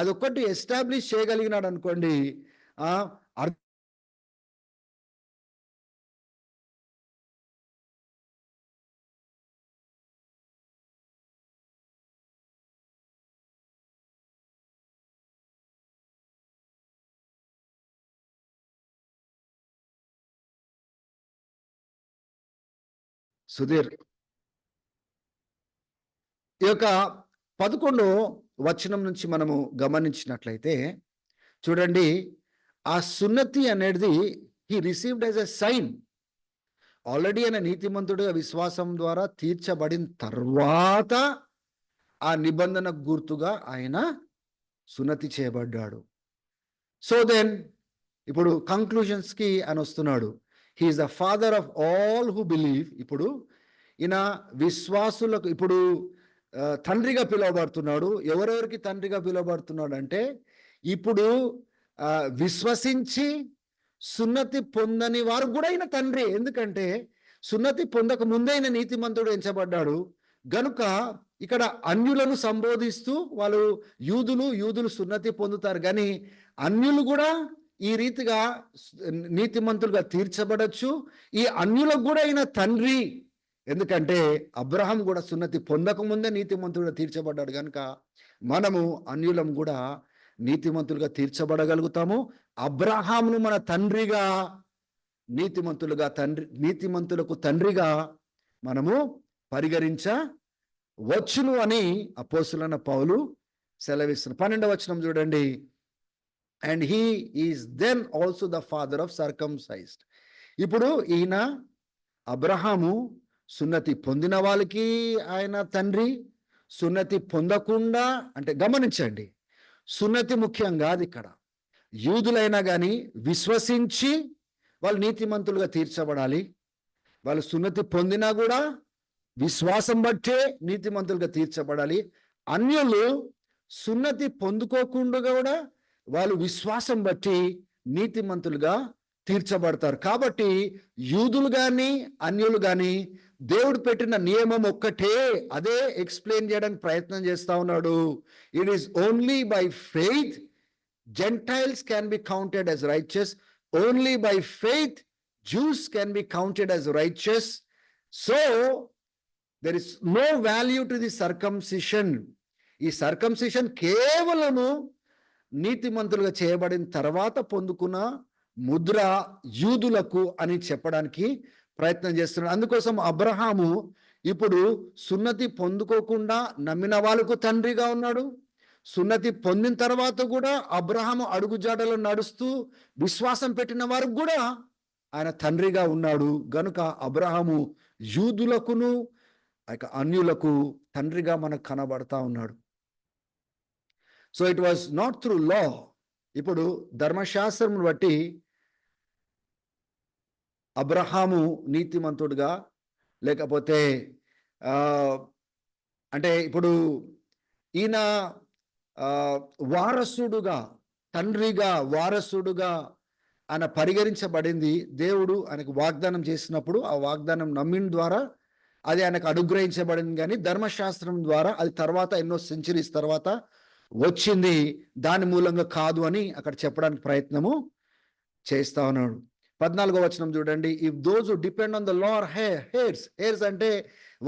అదొక్కటి ఎస్టాబ్లిష్ చేయగలిగినాడు అనుకోండి, సుధీర్, ఈ యొక్క 11వ వచనం నుంచి మనము గమనించినట్లయితే చూడండి, ఆ సున్నతి అనేది he received as a sign. Already ఆయన నీతిమంతుడిగా విశ్వాసం ద్వారా తీర్చబడిన తర్వాత ఆ నిబంధన గుర్తుగా ఆయన సున్నతి చేయబడ్డాడు. సో దెన్ ఇప్పుడు కంక్లూజన్స్కి ఆయన వస్తున్నాడు. He is the father of all who believe. ఇప్పుడు ఈయన విశ్వాసులకు ఇప్పుడు తండ్రిగా పిలువబడుతున్నాడు. ఎవరెవరికి తండ్రిగా పిలువబడుతున్నాడు అంటే, ఇప్పుడు విశ్వసించి సున్నతి పొందని వారు కూడా ఆయన తండ్రి. ఎందుకంటే సున్నతి పొందక ముందే ఆయన నీతిమంతుడు ఎంచబడ్డాడు గనుక, ఇక్కడ అన్యులను సంబోధిస్తూ, వాళ్ళు యూదులు సున్నతి పొందుతారు, కానీ అన్యులు కూడా ఈ రీతిగా నీతిమంతులుగా తీర్చబడచ్చు. ఈ అన్యులకు కూడా ఆయన తండ్రి. ఎందుకంటే అబ్రహాం కూడా సున్నతి పొందకముందే నీతిమంతులుగా తీర్చబడ్డాడు కనుక, మనము అన్యులం కూడా నీతిమంతులుగా తీర్చబడగలుగుతాము. అబ్రహామును మన తండ్రిగా, నీతిమంతులకు తండ్రిగా మనము పరిగణించవచ్చును అని అపోస్తలుడైన పౌలు సెలవిస్తున్నారు. 12వ వచనం చూడండి. And he is then also the father of circumcised. ఇప్పుడు ఈయన అబ్రహాము సున్నతి పొందిన వాళ్ళకి ఆయన తండ్రి, సున్నతి పొందకుండా, అంటే గమనించండి, సున్నతి ముఖ్యం కాదు ఇక్కడ. యూదులైనా కానీ విశ్వసించి వాళ్ళు నీతిమంతులుగా తీర్చబడాలి. వాళ్ళు సున్నతి పొందినా కూడా విశ్వాసం బట్టే నీతిమంతులుగా తీర్చబడాలి. అన్యులు సున్నతి పొందుకోకుండా కూడా వాళ్ళు విశ్వాసం బట్టి నీతిమంతులుగా తీర్చబడతారు. కాబట్టి యూదులు కానీ అన్యులు కానీ దేవుడు పెట్టిన నియమం ఒక్కటే, అదే ఎక్స్ప్లెయిన్ చేయడానికి ప్రయత్నం చేస్తా ఉన్నాడు. It is only by faith gentiles can be counted as righteous, only by faith Jews can be counted as righteous. So there is no value to the circumcision. ఈ సర్కంసిషన్ కేవలము నీతిమంతులుగా చేయబడిన తర్వాత పొందుకున్న ముద్ర యూదులకు అని చెప్పడానికి ప్రయత్నం చేస్తున్నాడు. అందుకోసం అబ్రహాము ఇప్పుడు సున్నతి పొందుకోకుండా నమ్మిన వాళ్ళకు తండ్రిగా ఉన్నాడు. సున్నతి పొందిన తర్వాత కూడా అబ్రహాము అడుగుజాడలో నడుస్తూ విశ్వాసం పెట్టిన వారికి కూడా ఆయన తండ్రిగా ఉన్నాడు. గనుక అబ్రహాము యూదులకును అన్యులకు తండ్రిగా మనకు కనబడతా ఉన్నాడు. So it was not through లా. ఇప్పుడు ధర్మశాస్త్రం బట్టి అబ్రహాము నీతిమంతుడుగా, లేకపోతే అంటే ఇప్పుడు ఈయన వారసుడుగా, తండ్రిగా వారసుడుగా ఆయన పరిగణించబడింది. దేవుడు ఆయనకు వాగ్దానం చేసినప్పుడు ఆ వాగ్దానం నమ్మిన ద్వారా అది ఆయనకు అనుగ్రహించబడింది. కానీ ధర్మశాస్త్రం ద్వారా అది తర్వాత ఎన్నో సెంచరీస్ తర్వాత వచ్చింది, దాని మూలంగా కాదు అని అక్కడ చెప్పడానికి ప్రయత్నము చేస్తా ఉన్నాడు. 14వ వచనం చూడండి. If those who depend on the law are heirs అంటే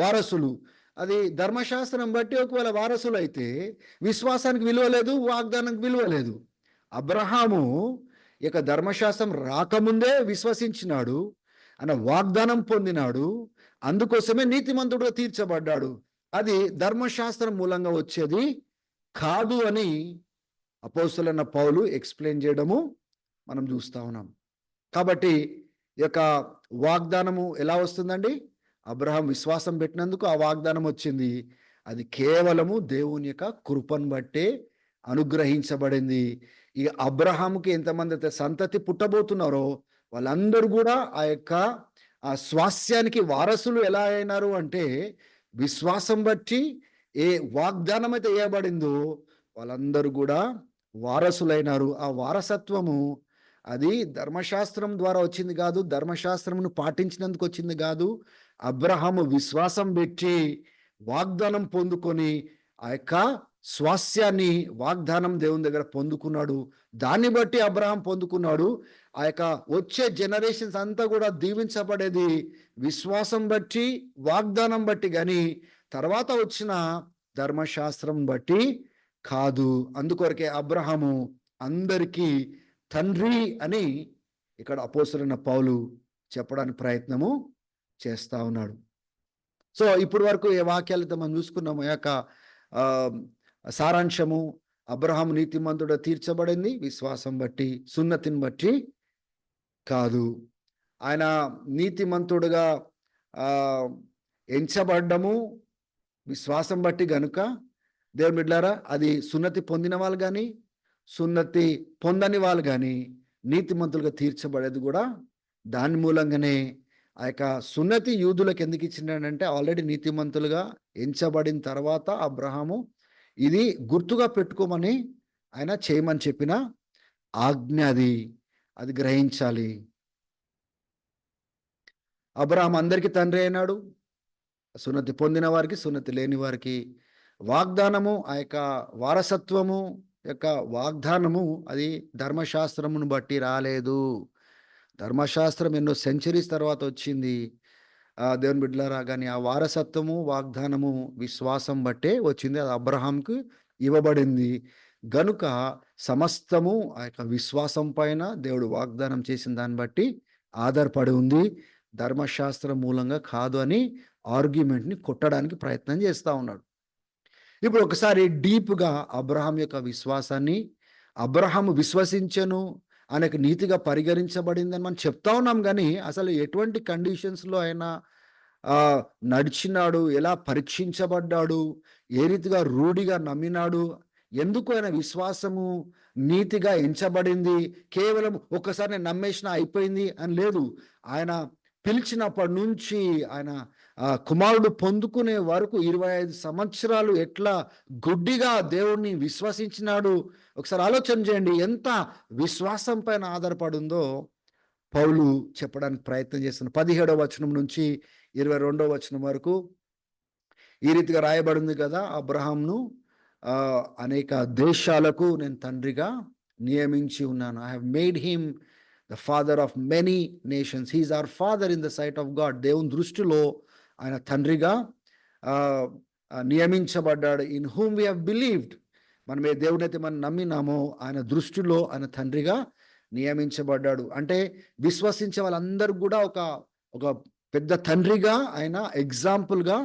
వారసులు. అది ధర్మశాస్త్రం బట్టి ఒకవేళ వారసులు అయితే విశ్వాసానికి విలువ లేదు, వాగ్దానానికి విలువ లేదు. అబ్రహాము ఇక ధర్మశాస్త్రం రాకముందే విశ్వసించినాడు, ఆయన వాగ్దానం పొందినాడు, అందుకోసమే నీతిమంతుడుగా తీర్చబడ్డాడు. అది ధర్మశాస్త్రం మూలంగా వచ్చేది కాదు అని అపోస్తలుడైన పౌలు ఎక్స్ప్లెయిన్ చేయడము మనం చూస్తా ఉన్నాం. కాబట్టి ఈ యొక్క వాగ్దానము ఎలా వస్తుందండి? అబ్రహాం విశ్వాసం పెట్టినందుకు ఆ వాగ్దానం వచ్చింది. అది కేవలము దేవుని యొక్క కృపను బట్టే అనుగ్రహించబడింది. ఇక అబ్రహాముకి ఎంతమంది అయితే సంతతి పుట్టబోతున్నారో వాళ్ళందరూ కూడా ఆ యొక్క ఆ స్వాస్యానికి వారసులు ఎలా అయినారు అంటే, విశ్వాసం బట్టి ఏ వాగ్దానం అయితే వేయబడిందో వాళ్ళందరూ కూడా వారసులైనారు. ఆ వారసత్వము అది ధర్మశాస్త్రం ద్వారా వచ్చింది కాదు, ధర్మశాస్త్రమును పాటించినందుకు వచ్చింది కాదు. అబ్రహాము విశ్వాసం పెట్టి వాగ్దానం పొందుకొని ఆ యొక్క స్వాస్యాన్ని వాగ్దానం దేవుని దగ్గర పొందుకున్నాడు. దాన్ని బట్టి అబ్రహాం పొందుకున్నాడు. ఆ యొక్క వచ్చే జనరేషన్స్ అంతా కూడా దీవించబడేది విశ్వాసం బట్టి, వాగ్దానం బట్టి, కానీ తర్వాత వచ్చిన ధర్మశాస్త్రం బట్టి కాదు. అందుకొరకే అబ్రహాము అందరికీ తండ్రి అని ఇక్కడ అపోస్తలుడైన పౌలు చెప్పడానికి ప్రయత్నము చేస్తా ఉన్నాడు. సో ఇప్పటి వరకు ఏ వాక్యాలతో మనం చూసుకున్నాము, ఆ యొక్క సారాంశము అబ్రహాము నీతిమంతుడు తీర్చబడింది విశ్వాసం బట్టి, సున్నతిని బట్టి కాదు. ఆయన నీతిమంతుడుగా ఎంచబడ్డము విశ్వాసం బట్టి గనుక దేవుని బిడ్డలారా, అది సున్నతి పొందిన వాళ్ళు కానీ సున్నతి పొందని వాళ్ళు కానీ నీతిమంతులుగా తీర్చబడేది కూడా దాని మూలంగానే. ఆ యొక్క సున్నతి యూదులకు ఎందుకు ఇచ్చిండంటే, ఆల్రెడీ నీతిమంతులుగా ఎంచబడిన తర్వాత అబ్రహాము ఇది గుర్తుగా పెట్టుకోమని ఆయన చేయమని చెప్పిన ఆజ్ఞ. అది గ్రహించాలి. అబ్రహాం అందరికీ తండ్రి అయినాడు, సున్నతి పొందిన వారికి, సున్నతి లేని వారికి. వాగ్దానము ఆ యొక్క వారసత్వము యొక్క వాగ్దానము అది ధర్మశాస్త్రమును బట్టి రాలేదు. ధర్మశాస్త్రం ఎన్నో సెంచరీస్ తర్వాత వచ్చింది దేవుని బిడ్డలారా. కానీ ఆ వారసత్వము వాగ్దానము విశ్వాసం బట్టే వచ్చింది, అది అబ్రహాంకు ఇవ్వబడింది. గనుక సమస్తము ఆ యొక్క విశ్వాసం పైన దేవుడు వాగ్దానం చేసిన దాన్ని బట్టి ఆధారపడి ఉంది, ధర్మశాస్త్రం మూలంగా కాదు అని ఆర్గ్యుమెంట్ని కొట్టడానికి ప్రయత్నం చేస్తూ ఉన్నాడు. ఇప్పుడు ఒకసారి డీప్గా అబ్రహాం యొక్క విశ్వాసాన్ని, అబ్రహాము విశ్వసించను ఆయనకు నీతిగా పరిగణించబడిందని మనం చెప్తా ఉన్నాం. కానీ అసలు ఎటువంటి కండిషన్స్లో ఆయన నడిచినాడు, ఎలా పరీక్షించబడ్డాడు, ఏ రీతిగా రూఢిగా నమ్మినాడు, ఎందుకు ఆయన విశ్వాసము నీతిగా ఎంచబడింది, కేవలం ఒక్కసారి నేను నమ్మేసిన అయిపోయింది అని లేదు. ఆయన పిలిచినప్పటి నుంచి ఆయన కుమారుడు పొందుకునే వరకు 25 సంవత్సరాలు ఎట్లా గుడ్డిగా దేవుణ్ణి విశ్వసించినాడు. ఒకసారి ఆలోచన చేయండి, ఎంత విశ్వాసం పైన ఆధారపడి ఉందో పౌలు చెప్పడానికి ప్రయత్నం చేస్తున్నాడు. 17వ వచనం నుంచి 22వ వచనం వరకు ఈ రీతిగా రాయబడింది కదా, అబ్రహాంను అనేక దేశాలకు నేను తండ్రిగా నియమించి ఉన్నాను. I have made him the father of many nations. He is our father in the sight of God. దేవుని దృష్టిలో ఆయన తండ్రిగా నియమించబడ్డాడు. In whom we have believed. మనం ఏ దేవుడైతే మనం నమ్మినామో ఆయన దృష్టిలో ఆయన తండ్రిగా నియమించబడ్డాడు. అంటే విశ్వసించే వాళ్ళందరూ కూడా ఒక ఒక పెద్ద తండ్రిగా ఆయన ఎగ్జాంపుల్‌గా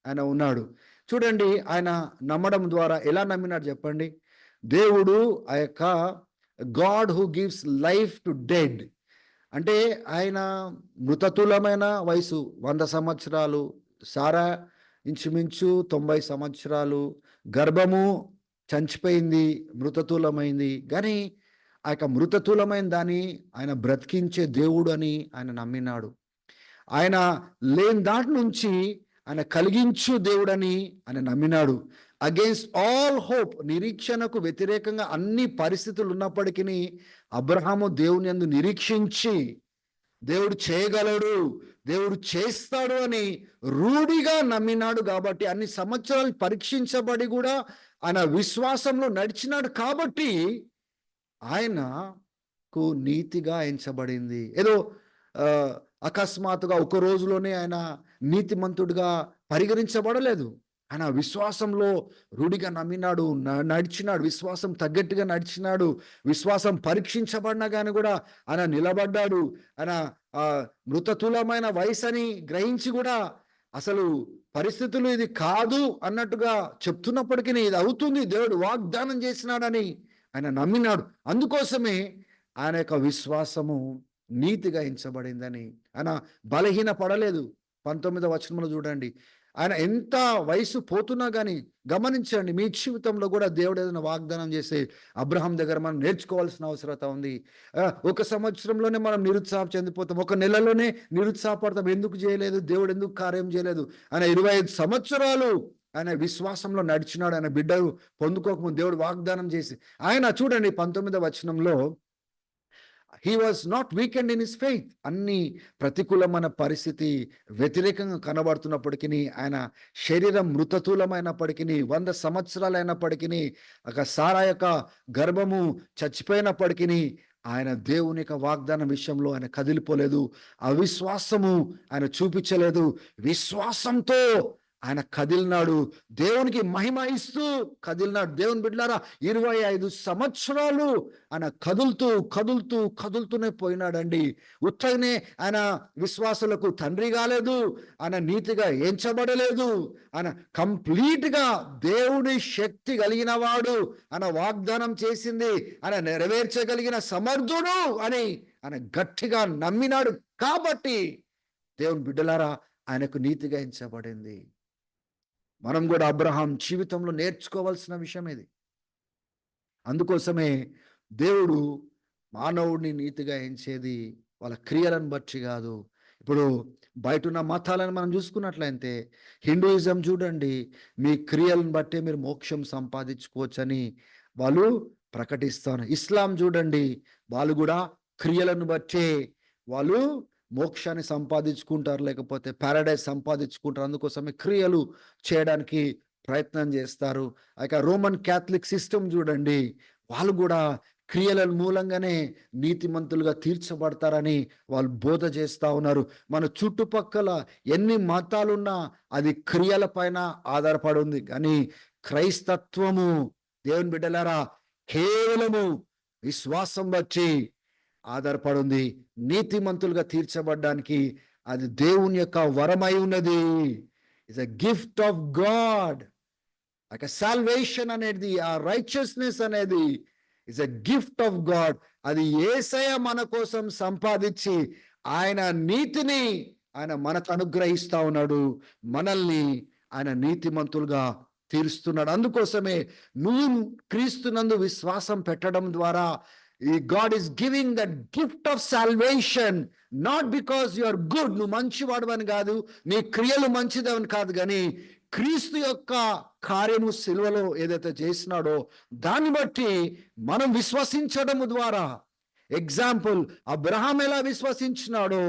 ఆయన ఉన్నాడు. చూడండి ఆయన నమ్మడం ద్వారా ఎలా నమ్మినాడు చెప్పండి? దేవుడు ఆ యొక్క God who gives life to dead, అంటే ఆయన మృతతులమైన వయసు 100 సంవత్సరాలు, సారా ఇంచుమించు 90 సంవత్సరాలు, గర్భము చంచిపోయింది, మృతతులమైంది. కానీ ఆ యొక్క మృతతులమైన దాన్ని ఆయన బ్రతికించే దేవుడు అని ఆయన నమ్మినాడు. ఆయన లేని దాంట్ నుంచి ఆయన కలిగించు దేవుడని ఆయన నమ్మినాడు. అగెయిన్స్ట్ ఆల్ హోప్, నిరీక్షణకు వ్యతిరేకంగా అన్ని పరిస్థితులు ఉన్నప్పటికీ అబ్రహాము దేవుని యందు నిరీక్షించి దేవుడు చేయగలడు, దేవుడు చేస్తాడు అని రూఢిగా నమ్మినాడు. కాబట్టి అన్ని సంవత్సరాలు పరీక్షించబడి కూడా ఆయన విశ్వాసంలో నడిచినాడు. కాబట్టి ఆయనకు నీతిగా ఎంచబడింది. ఏదో అకస్మాత్తుగా ఒక రోజులోనే ఆయన నీతిమంతుడిగా పరిగణించబడలేదు. ఆయన విశ్వాసంలో రూఢిగా నమ్మినాడు, నడిచినాడు, విశ్వాసం తగ్గట్టుగా నడిచినాడు. విశ్వాసం పరీక్షించబడినా కానీ కూడా ఆయన నిలబడ్డాడు. ఆయన మృతతులమైన వయసని గ్రహించి కూడా అసలు పరిస్థితులు ఇది కాదు అన్నట్టుగా చెప్తున్నప్పటికీ ఇది అవుతుంది, దేవుడు వాగ్దానం చేసినాడని ఆయన నమ్మినాడు. అందుకోసమే ఆయన యొక్క విశ్వాసము నీతిగా ఎంచబడిందని. ఆయన బలహీన పడలేదు. 19వ వచనంలో చూడండి, ఆయన ఎంత వయసు పోతున్నా కానీ గమనించండి, మీ జీవితంలో కూడా దేవుడు ఏదైనా వాగ్దానం చేస్తే అబ్రహాం దగ్గర మనం నేర్చుకోవాల్సిన అవసరత ఉంది. 1 సంవత్సరంలోనే మనం నిరుత్సాహం చెందిపోతాం, 1 నెలలోనే నిరుత్సాహపడతాం, ఎందుకు చేయలేదు, దేవుడు ఎందుకు కార్యం చేయలేదు. ఆయన 25 సంవత్సరాలు ఆయన విశ్వాసంలో నడిచినాడు. ఆయన బిడ్డలు పొందుకోకముందు దేవుడు వాగ్దానం చేసి, ఆయన చూడండి 19వ వచనంలో, he was not weekend in his faith. అన్ని ప్రతికూలమైన పరిస్థితి వ్యతిరేకంగా కనబడుతున్నప్పటికీ, ఆయన శరీరం మృతతులమైనప్పటికీ, 100 సంవత్సరాలైనప్పటికీ, ఒక సారా యొక్క గర్భము చచ్చిపోయినప్పటికీ ఆయన దేవుని యొక్క వాగ్దానం విషయంలో ఆయన కదిలిపోలేదు, అవిశ్వాసము ఆయన చూపించలేదు. విశ్వాసంతో ఆయన కదిలినాడు, దేవునికి మహిమ ఇస్తూ కదిలినాడు. దేవుని బిడ్డలారా, 25 సంవత్సరాలు ఆయన కదులుతూనే పోయినాడండి. ఉత్తగానే ఆయన విశ్వాసులకు తండ్రి కాలేదు, ఆయన నీతిగా ఎంచబడలేదు. ఆయన కంప్లీట్గా దేవుని శక్తి కలిగిన వాడు, ఆయన వాగ్దానం చేసింది ఆయన నెరవేర్చగలిగిన సమర్థుడు అని ఆయన గట్టిగా నమ్మినాడు. కాబట్టి దేవుని బిడ్డలారా, ఆయనకు నీతిగా ఎంచబడింది. మనం కూడా అబ్రహాం జీవితంలో నేర్చుకోవాల్సిన విషయం ఇది. అందుకోసమే దేవుడు మానవుడిని నీతిగా ఎంచేది వాళ్ళ క్రియలను బట్టి కాదు. ఇప్పుడు బయట ఉన్న మతాలను మనం చూసుకున్నట్లయితే, హిందూయిజం చూడండి, మీ క్రియలను బట్టే మీరు మోక్షం సంపాదించుకోవచ్చని వాళ్ళు ప్రకటిస్తారు. ఇస్లాం చూడండి, వాళ్ళు కూడా క్రియలను బట్టే వాళ్ళు మోక్షాన్ని సంపాదించుకుంటారు, లేకపోతే పారడైజ్ సంపాదించుకుంటారు. అందుకోసమే క్రియలు చేయడానికి ప్రయత్నం చేస్తారు. ఇక రోమన్ క్యాథలిక్ సిస్టమ్ చూడండి, వాళ్ళు కూడా క్రియల మూలంగానే నీతిమంతులుగా తీర్చబడతారని వాళ్ళు బోధ చేస్తూ ఉన్నారు. మన చుట్టుపక్కల ఎన్ని మతాలున్నా అది క్రియల పైన ఆధారపడి ఉంది. కానీ క్రైస్తత్వము, దేవుని బిడ్డలారా, కేవలము విశ్వాసం బట్టి ఆధారపడి ఉంది. నీతిమంతులుగా తీర్చబడ్డానికి అది దేవుని యొక్క వరమై ఉన్నది. It's a gift of God. ఒక సాల్వేషన్ అనేది, ఆ రైచియస్నెస్ అనేది it's a gift of God. అది యేసయ్య మన కోసం సంపాదించి ఆయన నీతిని ఆయన మనకు అనుగ్రహిస్తా ఉన్నాడు. మనల్ని ఆయన నీతిమంతులుగా తీరుస్తున్నాడు. అందుకోసమే నువ్వు క్రీస్తునందు విశ్వాసం పెట్టడం ద్వారా God is giving that gift of salvation, not because you are good, నువ్వు మంచివాడు అని కాదు, నీ క్రియలు మంచిదని కాదు, కానీ క్రీస్తు యొక్క కార్యము సిలువలో ఏదైతే చేసినాడో దాన్ని బట్టి మనం విశ్వసించడం ద్వారా, ఎగ్జాంపుల్ అబ్రహాం ఎలా విశ్వసించినాడో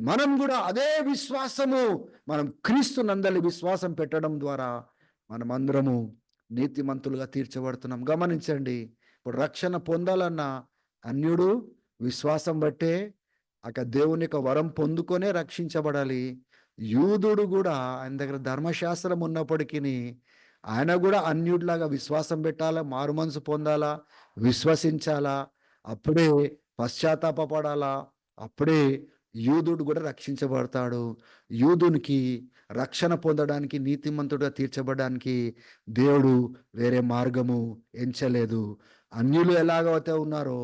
మనం కూడా అదే విశ్వాసము మనం క్రీస్తు నందలి విశ్వాసం పెట్టడం ద్వారా మనం అందరము నీతిమంతులుగా తీర్చబడుతున్నాం. గమనించండి, ఇప్పుడు రక్షణ పొందాలన్నా అన్యుడు విశ్వాసం బట్టే దేవుని యొక్క వరం పొందుకొనే రక్షించబడాలి. యూదుడు కూడా ఆయన దగ్గర ధర్మశాస్త్రం ఉన్నప్పటికీ ఆయన కూడా అన్యుడిలాగా విశ్వాసం పెట్టాలా, మారు మనసు పొందాలా, విశ్వసించాలా, అప్పుడే పశ్చాత్తాపపడాలా, అప్పుడే యూదుడు కూడా రక్షించబడతాడు. యూదునికి రక్షణ పొందడానికి, నీతిమంతుడిగా తీర్చబడడానికి దేవుడు వేరే మార్గము ఎంచలేదు. అన్యులు ఎలాగైతే ఉన్నారో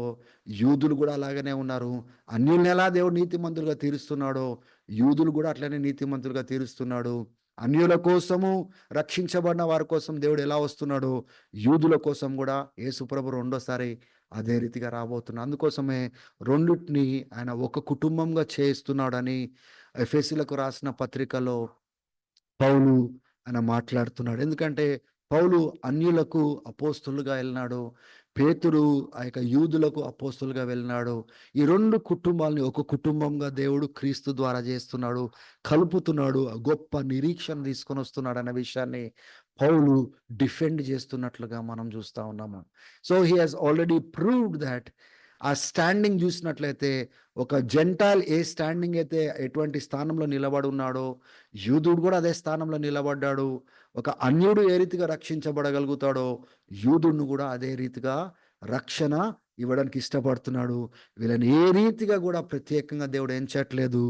యూదులు కూడా అలాగనే ఉన్నారు. అన్యుల్ని ఎలా దేవుడు నీతిమంతులుగా తీరుస్తున్నాడో యూదులు కూడా అట్లనే నీతిమంతులుగా తీరుస్తున్నాడు. అన్యుల కోసము, రక్షించబడిన వారి కోసం దేవుడు ఎలా వస్తున్నాడో యూదుల కోసం కూడా యేసుప్రభు రెండోసారి అదే రీతిగా రాబోతున్నాడు. అందుకోసమే రెండిటిని ఆయన ఒక కుటుంబంగా చేస్తున్నాడని ఎఫెసీయులకు రాసిన పత్రికలో పౌలు ఆయన మాట్లాడుతున్నాడు. ఎందుకంటే పౌలు అన్యులకు అపోస్తులుగా వెళ్ళినాడు, పేతురు ఆ యొక్క యూదులకు అపోస్తులుగా వెళ్ళినాడు. ఈ రెండు కుటుంబాలని ఒక కుటుంబంగా దేవుడు క్రీస్తు ద్వారా చేస్తున్నాడు, కలుపుతున్నాడు, గొప్ప నిరీక్షణ తీసుకొని వస్తున్నాడు అనే విషయాన్ని పౌలు డిఫెండ్ చేస్తున్నట్లుగా మనం చూస్తా ఉన్నాము. So he has already proved that. ఆ స్టాండింగ్ చూసినట్లయితే ఒక జెంటైల్ ఏ స్టాండింగ్ అయితే ఎటువంటి స్థానంలో నిలబడి ఉన్నాడో యూదుడు కూడా అదే స్థానంలో నిలబడ్డాడు. ఒక అన్యుడు ఏ రీతిగా రక్షించబడగలుగుతాడో యూదుడిని కూడా అదే రీతిగా రక్షణ ఇవ్వడానికి ఇష్టపడుతున్నాడు. వీళ్ళని ఏ రీతిగా కూడా ప్రత్యేకంగా దేవుడు ఎంచట్లేదు,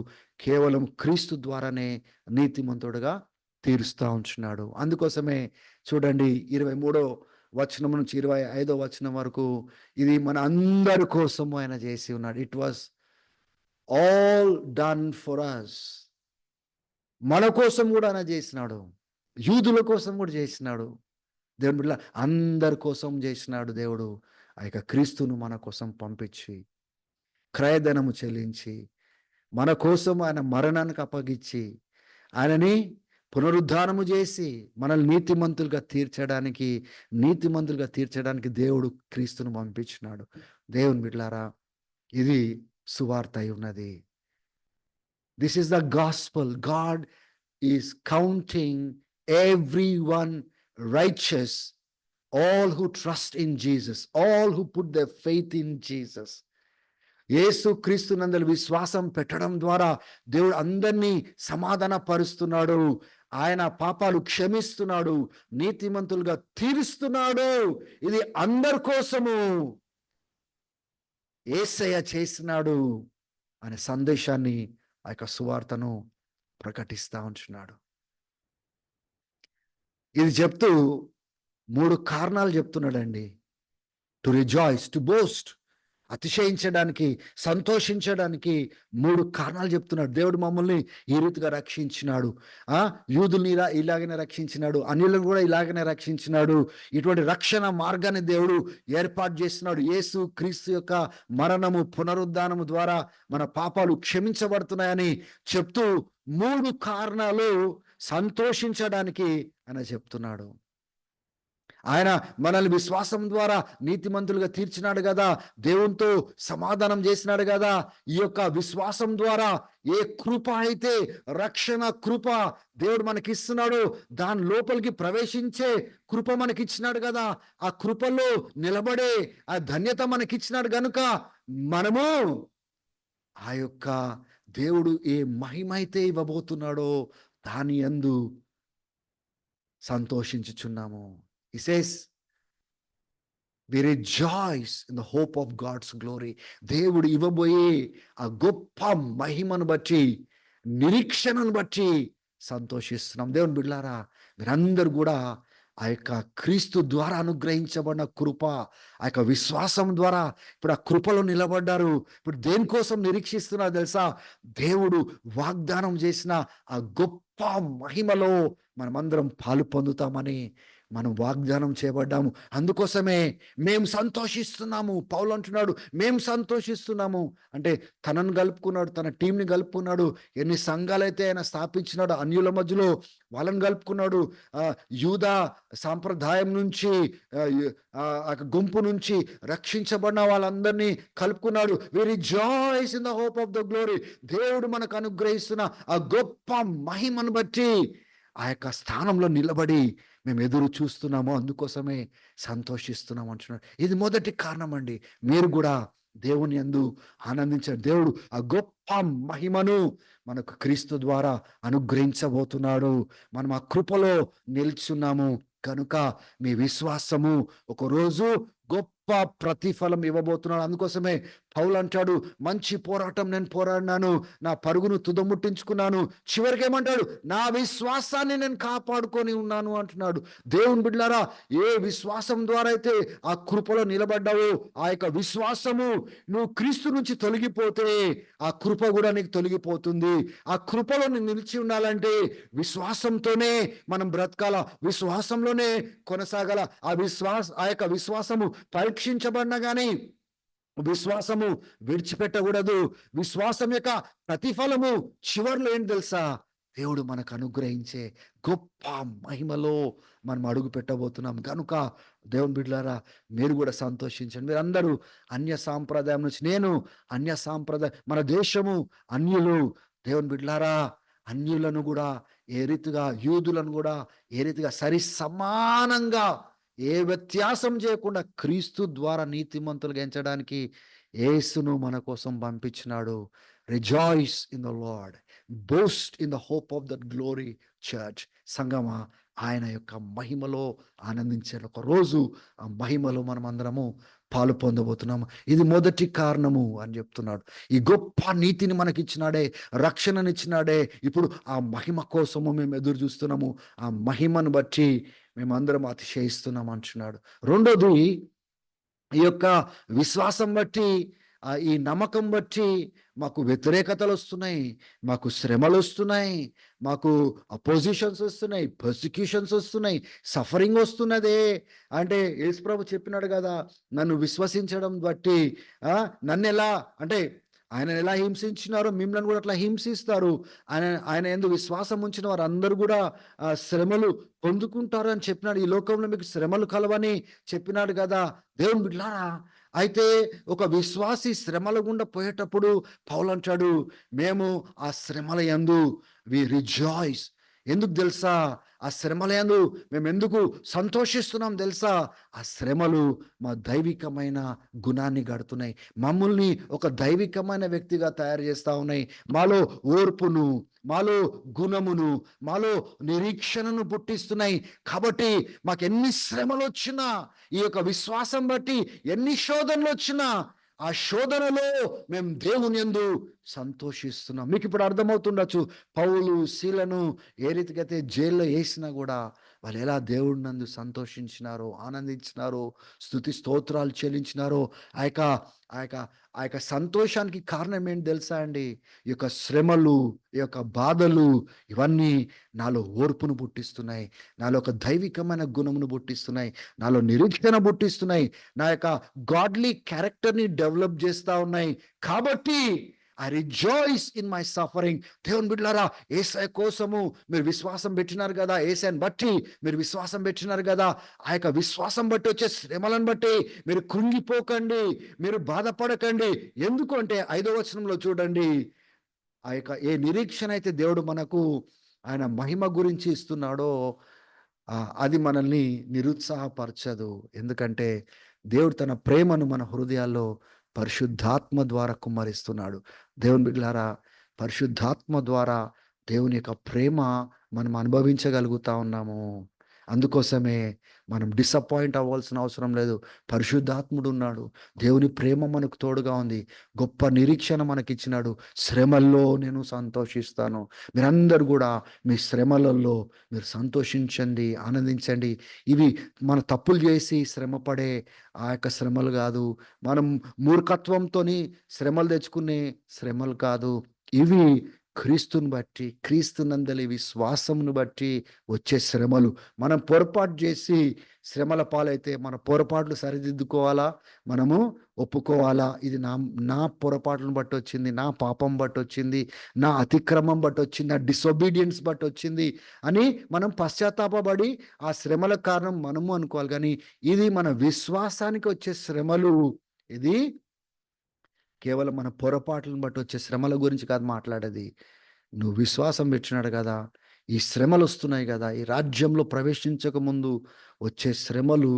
కేవలం క్రీస్తు ద్వారానే నీతిమంతుడుగా తీరుస్తూ ఉంటున్నాడు. అందుకోసమే చూడండి 23వ వచనం నుంచి 25వ వచనం వరకు ఇది మన అందరి కోసము ఆయన చేసి ఉన్నాడు. It was all done for us. మన కోసం కూడా ఆయన చేసినాడు, యూదుల కోసం కూడా చేసినాడు. దేవుని బిడ్డల అందరి కోసం చేసినాడు దేవుడు. ఆ యొక్క క్రీస్తును మన కోసం పంపించి, క్రయధనము చెల్లించి, మన కోసం ఆయన మరణానికి అప్పగించి, ఆయనని పునరుద్ధానము చేసి మనల్ని నీతిమంతులుగా తీర్చడానికి దేవుడు క్రీస్తును పంపించినాడు. దేవుని బిడ్డలారా, ఇది సువార్త అయి ఉన్నది. This is the gospel. God is counting everyone righteous, all who trust in Jesus, all who put their faith in Jesus. యేసు క్రీస్తునందలి విశ్వాసం పెట్టడం ద్వారా దేవుడు అందరినీ సమాధాన పరుస్తున్నాడు. ఆయన పాపాలు క్షమిస్తున్నాడు, నీతిమంతులుగా తీరుస్తున్నాడు. ఇది అందరి కోసము యేసయ్య చేసినాడు అనే సందేశాన్ని, ఆ యొక్క సువార్తను ప్రకటిస్తా ఉంటున్నాడు. ఇది చెప్తూ 3 కారణాలు చెప్తున్నాడండి. టు రిజాయిస్, టు బోస్ట్, అతిశయించడానికి, సంతోషించడానికి 3 కారణాలు చెప్తున్నాడు. దేవుడు మమ్మల్ని ఈ రీతిగా రక్షించినాడు, యూదుల్ని ఇలాగనే రక్షించినాడు, అన్యులను కూడా ఇలాగనే రక్షించినాడు. ఇటువంటి రక్షణ మార్గాన్ని దేవుడు ఏర్పాటు చేస్తున్నాడు. యేసు క్రీస్తు యొక్క మరణము, పునరుద్ధానము ద్వారా మన పాపాలు క్షమించబడుతున్నాయని చెప్తూ 3 కారణాలు సంతోషించడానికి ఆయన చెప్తున్నాడు. ఆయన మనల్ని విశ్వాసం ద్వారా నీతిమంతులుగా తీర్చినాడు కదా, దేవునితో సమాధానం చేసినాడు కదా. ఈ యొక్క విశ్వాసం ద్వారా ఏ కృప అయితే, రక్షణ కృప దేవుడు మనకిస్తున్నాడు, దాని లోపలికి ప్రవేశించే కృప మనకిచ్చినాడు కదా. ఆ కృపలో నిలబడే ఆ ధన్యత మనకిచ్చినాడు గనుక మనము ఆ యొక్క దేవుడు ఏ మహిమ అయితే ఇవ్వబోతున్నాడో దాని యందు సంతోషించుచున్నాము. He says, we rejoice in the hope of God's glory. దేవుడు ఇవ్వబోయే ఆ గొప్ప మహిమను బట్టి, నిరీక్షణను బట్టి సంతోషిస్తున్నాం. దేవుని బిడ్డలారా, మీరందరూ కూడా ఆ యొక్క క్రీస్తు ద్వారా అనుగ్రహించబడిన కృప, ఆ యొక్క విశ్వాసం ద్వారా ఇప్పుడు ఆ కృపలో నిలబడ్డారు. ఇప్పుడు దేనికోసం నిరీక్షిస్తున్నారు తెలుసా? దేవుడు వాగ్దానం చేసిన ఆ గొప్ప మహిమలో మనమందరం పాలు పొందుతామని మనం వాగ్దానం చేయబడ్డాము. అందుకోసమే మేము సంతోషిస్తున్నాము. పౌలు అంటున్నాడు, మేము సంతోషిస్తున్నాము అంటే తనను కలుపుకున్నాడు, తన టీంని కలుపుకున్నాడు. ఎన్ని సంఘాలైతే ఆయన స్థాపించినాడు అన్యుల మధ్యలో, వాళ్ళని కలుపుకున్నాడు. యూదా సాంప్రదాయం నుంచి, గుంపు నుంచి రక్షించబడిన వాళ్ళందరినీ కలుపుకున్నాడు. We rejoice in the hope of the glory. దేవుడు మనకు అనుగ్రహిస్తున్న ఆ గొప్ప మహిమను బట్టి ఆ యొక్క స్థానంలో నిలబడి మేము ఎదురు చూస్తున్నాము, అందుకోసమే సంతోషిస్తున్నాము అంటున్నాడు. ఇది మొదటి కారణం అండి. మీరు కూడా దేవుని యందు ఆనందించారు. దేవుడు ఆ గొప్ప మహిమను మనకు క్రీస్తు ద్వారా అనుగ్రహించబోతున్నాడు. మనం ఆ కృపలో నిల్చున్నాము. కనుక మీ విశ్వాసము ఒకరోజు గొప్ప ప్రతిఫలం ఇవ్వబోతున్నాడు. అందుకోసమే పౌలు అంటాడు, మంచి పోరాటం నేను పోరాడినాను, నా పరుగును తుదముట్టించుకున్నాను. చివరికి ఏమంటాడు, నా విశ్వాసాన్ని నేను కాపాడుకొని ఉన్నాను అంటున్నాడు. దేవుని బిడ్డలారా, ఏ విశ్వాసం ద్వారా అయితే ఆ కృపలో నిలబడ్డావో, ఆ యొక్క విశ్వాసము నువ్వు క్రీస్తు నుంచి తొలగిపోతే ఆ కృప కూడా నీకు తొలగిపోతుంది. ఆ కృపలో నువ్వు నిలిచి ఉండాలంటే విశ్వాసంతోనే మనం బ్రతకాల, విశ్వాసంలోనే కొనసాగాల. ఆ యొక్క విశ్వాసము పరీక్షించబడినా కానీ విశ్వాసము విడిచిపెట్టకూడదు. విశ్వాసం యొక్క ప్రతిఫలము చివర్లో ఏంటి తెలుసా? దేవుడు మనకు అనుగ్రహించే గొప్ప మహిమలో మనం అడుగు పెట్టబోతున్నాం. కనుక దేవుని బిడ్డలారా, మీరు కూడా సంతోషించండి. మీరందరూ అన్య సాంప్రదాయం నుంచి, నేను అన్య సాంప్రదాయం, మన దేశము అన్యులు. దేవుని బిడ్డలారా, అన్యులను కూడా ఏ రీతిగా, యూదులను కూడా ఏ రీతిగా సరి సమానంగా ఏ వ్యత్యాసం చేయకుండా క్రీస్తు ద్వారా నీతిమంతులుగా ఎంచడానికి యేసును మన కోసం పంపించినాడు. Rejoice in the Lord, boast in the hope of that glory church. సంగమా, ఆయన యొక్క మహిమలో ఆనందించే ఒక రోజు, ఆ మహిమలో మనం అందరము పాలు పొందబోతున్నాము. ఇది మొదటి కారణము అని చెప్తున్నాడు. ఈ గొప్ప నీతిని మనకిచ్చినాడే, రక్షణనిచ్చినాడే. ఇప్పుడు ఆ మహిమ కోసము మేము ఎదురు చూస్తున్నాము. ఆ మహిమను బట్టి మేమందరం అతిశయిస్తున్నాం అంటున్నాడు. రెండోది, ఈ యొక్క విశ్వాసం బట్టి, ఈ నమ్మకం బట్టి మాకు వ్యతిరేకతలు వస్తున్నాయి, మాకు శ్రమలు వస్తున్నాయి, మాకు అపోజిషన్స్ వస్తున్నాయి, పర్సిక్యూషన్స్ వస్తున్నాయి, సఫరింగ్ వస్తున్నదే. అంటే యేసుప్రభు చెప్పినాడు కదా, నన్ను విశ్వసించడం బట్టి నన్ను ఎలా, అంటే ఆయన ఎలా హింసించినారో మిమ్మల్ని కూడా అట్లా హింసిస్తారు. ఆయన యందు విశ్వాసం ఉంచిన వారు అందరూ కూడా శ్రమలు పొందుకుంటారు అని చెప్పినాడు. ఈ లోకంలో మీకు శ్రమలు కలవని చెప్పినాడు కదా. దేవుని బిడ్డలారా, అయితే ఒక విశ్వాసి శ్రమల గుండా పోయేటప్పుడు పౌలు అంటాడు, మేము ఆ శ్రమల యందు వి రిజాయిస్. ఎందుకు తెలుసా? ఆ శ్రమల యందు మేము ఎందుకు సంతోషిస్తున్నాం తెలుసా? ఆ శ్రమలు మా దైవికమైన గుణాన్ని గడుతున్నాయి, మమ్మల్ని ఒక దైవికమైన వ్యక్తిగా తయారు చేస్తూ ఉన్నాయి. మాలో ఓర్పును, మాలో గుణమును, మాలో నిరీక్షణను పుట్టిస్తున్నాయి. కాబట్టి మాకు ఎన్ని శ్రమలు వచ్చినా, ఈ యొక్క విశ్వాసం బట్టి ఎన్ని శోధనలు వచ్చినా, ఆ శోధనలో మేము దేవుని యందు సంతోషిస్తున్నాం. మీకు ఇప్పుడు అర్థమవుతుండొచ్చు, పౌలు శీలను ఏ రీతిగా అయితే జైల్లో వేసినా కూడా వాళ్ళు ఎలా దేవుడి నందు సంతోషించినారో, ఆనందించినారో, స్తుతి స్తోత్రాలు చెల్లించినారో. ఆ యొక్క ఆ యొక్క ఆ యొక్క సంతోషానికి కారణం ఏంటి తెలుసా అండి? ఈ యొక్క శ్రమలు, ఈ యొక్క బాధలు, ఇవన్నీ నాలో ఓర్పును పుట్టిస్తున్నాయి, నాలో ఒక దైవికమైన గుణమును పుట్టిస్తున్నాయి, నాలో నిరీక్షణ పుట్టిస్తున్నాయి, నా యొక్క గాడ్లీ క్యారెక్టర్ని డెవలప్ చేస్తూ ఉన్నాయి. కాబట్టి I rejoice in my suffering. దేవుని బిడ్డలారా, యేసయ్య కోసము మీరు విశ్వాసం పెట్టినారు కదా, యేసయ్యను బట్టి మీరు విశ్వాసం పెట్టినారు కదా. ఆ యొక్క విశ్వాసం బట్టి వచ్చే శ్రమలను బట్టి మీరు కృంగిపోకండి, మీరు బాధపడకండి. ఎందుకు అంటే 5వ వచనంలో చూడండి, ఆ యొక్క ఏ నిరీక్షణ అయితే దేవుడు మనకు ఆయన మహిమ గురించి ఇస్తున్నాడో అది మనల్ని నిరుత్సాహపరచదు. ఎందుకంటే దేవుడు తన ప్రేమను మన హృదయాల్లో పరిశుద్ధాత్మ ద్వారా కుమ్మరిస్తున్నాడు. దేవుని బిడ్డలారా, పరిశుద్ధాత్మ ద్వారా దేవుని యొక్క ప్రేమ మనం అనుభవించగలుగుతా ఉన్నాము. అందుకోసమే మనం డిసప్పాయింట్ అవ్వాల్సిన అవసరం లేదు. పరిశుద్ధాత్ముడు ఉన్నాడు, దేవుని ప్రేమ మనకు తోడుగా ఉంది, గొప్ప నిరీక్షణ మనకిచ్చినాడు. శ్రమల్లో నేను సంతోషిస్తాను. మీరందరూ కూడా మీ శ్రమలలో మీరు సంతోషించండి, ఆనందించండి. ఇవి మన తప్పులు చేసి శ్రమపడే ఆ యొక్క శ్రమలు కాదు, మనం మూర్ఖత్వంతోని శ్రమలు తెచ్చుకునే శ్రమలు కాదు. ఇవి క్రీస్తుని బట్టి, క్రీస్తునందలి విశ్వాసమును బట్టి వచ్చే శ్రమలు. మనం పొరపాటు చేసి శ్రమల పాలైతే మన పొరపాట్లు సరిదిద్దుకోవాలా, మనము ఒప్పుకోవాలా. ఇది నా పొరపాట్లను బట్టి వచ్చింది, నా పాపం బట్టి వచ్చింది, నా అతిక్రమం బట్టి వచ్చింది, నా డిసొబీడియన్స్ బట్టి వచ్చింది అని మనం పశ్చాత్తాపడి ఆ శ్రమల కారణం మనము అనుకోవాలి. కానీ ఇది మన విశ్వాసానికి వచ్చే శ్రమలు. ఇది కేవలం మన పొరపాట్లను బట్టి వచ్చే శ్రమల గురించి కాదు మాట్లాడేది. నువ్వు విశ్వాసం పెట్టినాడు కదా, ఈ శ్రమలు వస్తున్నాయి కదా, ఈ రాజ్యంలో ప్రవేశించక ముందు వచ్చే శ్రమలు,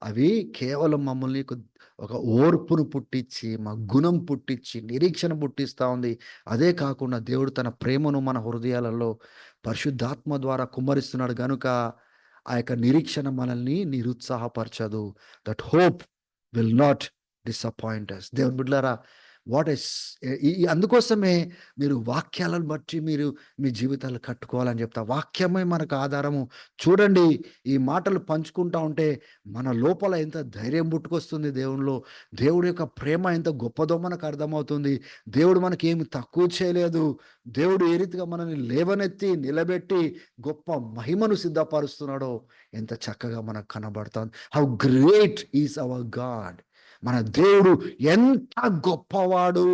అవి కేవలం మమ్మల్ని ఒక ఓర్పును పుట్టించి, మా గుణం పుట్టించి, నిరీక్షణ పుట్టిస్తూ ఉంది. అదే కాకుండా దేవుడు తన ప్రేమను మన హృదయాలలో పరిశుద్ధాత్మ ద్వారా కుమ్మరిస్తున్నాడు. కనుక ఆ యొక్క నిరీక్షణ మనల్ని నిరుత్సాహపరచదు. That hope will not disappoint us. దేవుని బిడ్డలారా, వాట్ ఇస్ అందుకోసమే మీరు వాక్యాలను బట్టి మీరు మీ జీవితాలు కట్టుకోవాలని చెప్తా. వాక్యమే మనకు ఆధారము. చూడండి, ఈ మాటలు పంచుకుంటా ఉంటే మన లోపల ఎంత ధైర్యం పుట్టుకొస్తుంది దేవునిలో. దేవుడి యొక్క ప్రేమ ఎంత గొప్పదో మనకు అర్థమవుతుంది. దేవుడు మనకి ఏమి తక్కువ చేయలేదు. దేవుడు ఏ రీతిగా మనల్ని లేవనెత్తి నిలబెట్టి గొప్ప మహిమను సిద్ధపరుస్తున్నాడో ఎంత చక్కగా మనకు కనబడుతుంది. How great is our God. మన దేవుడు ఎంత గొప్పవాడు.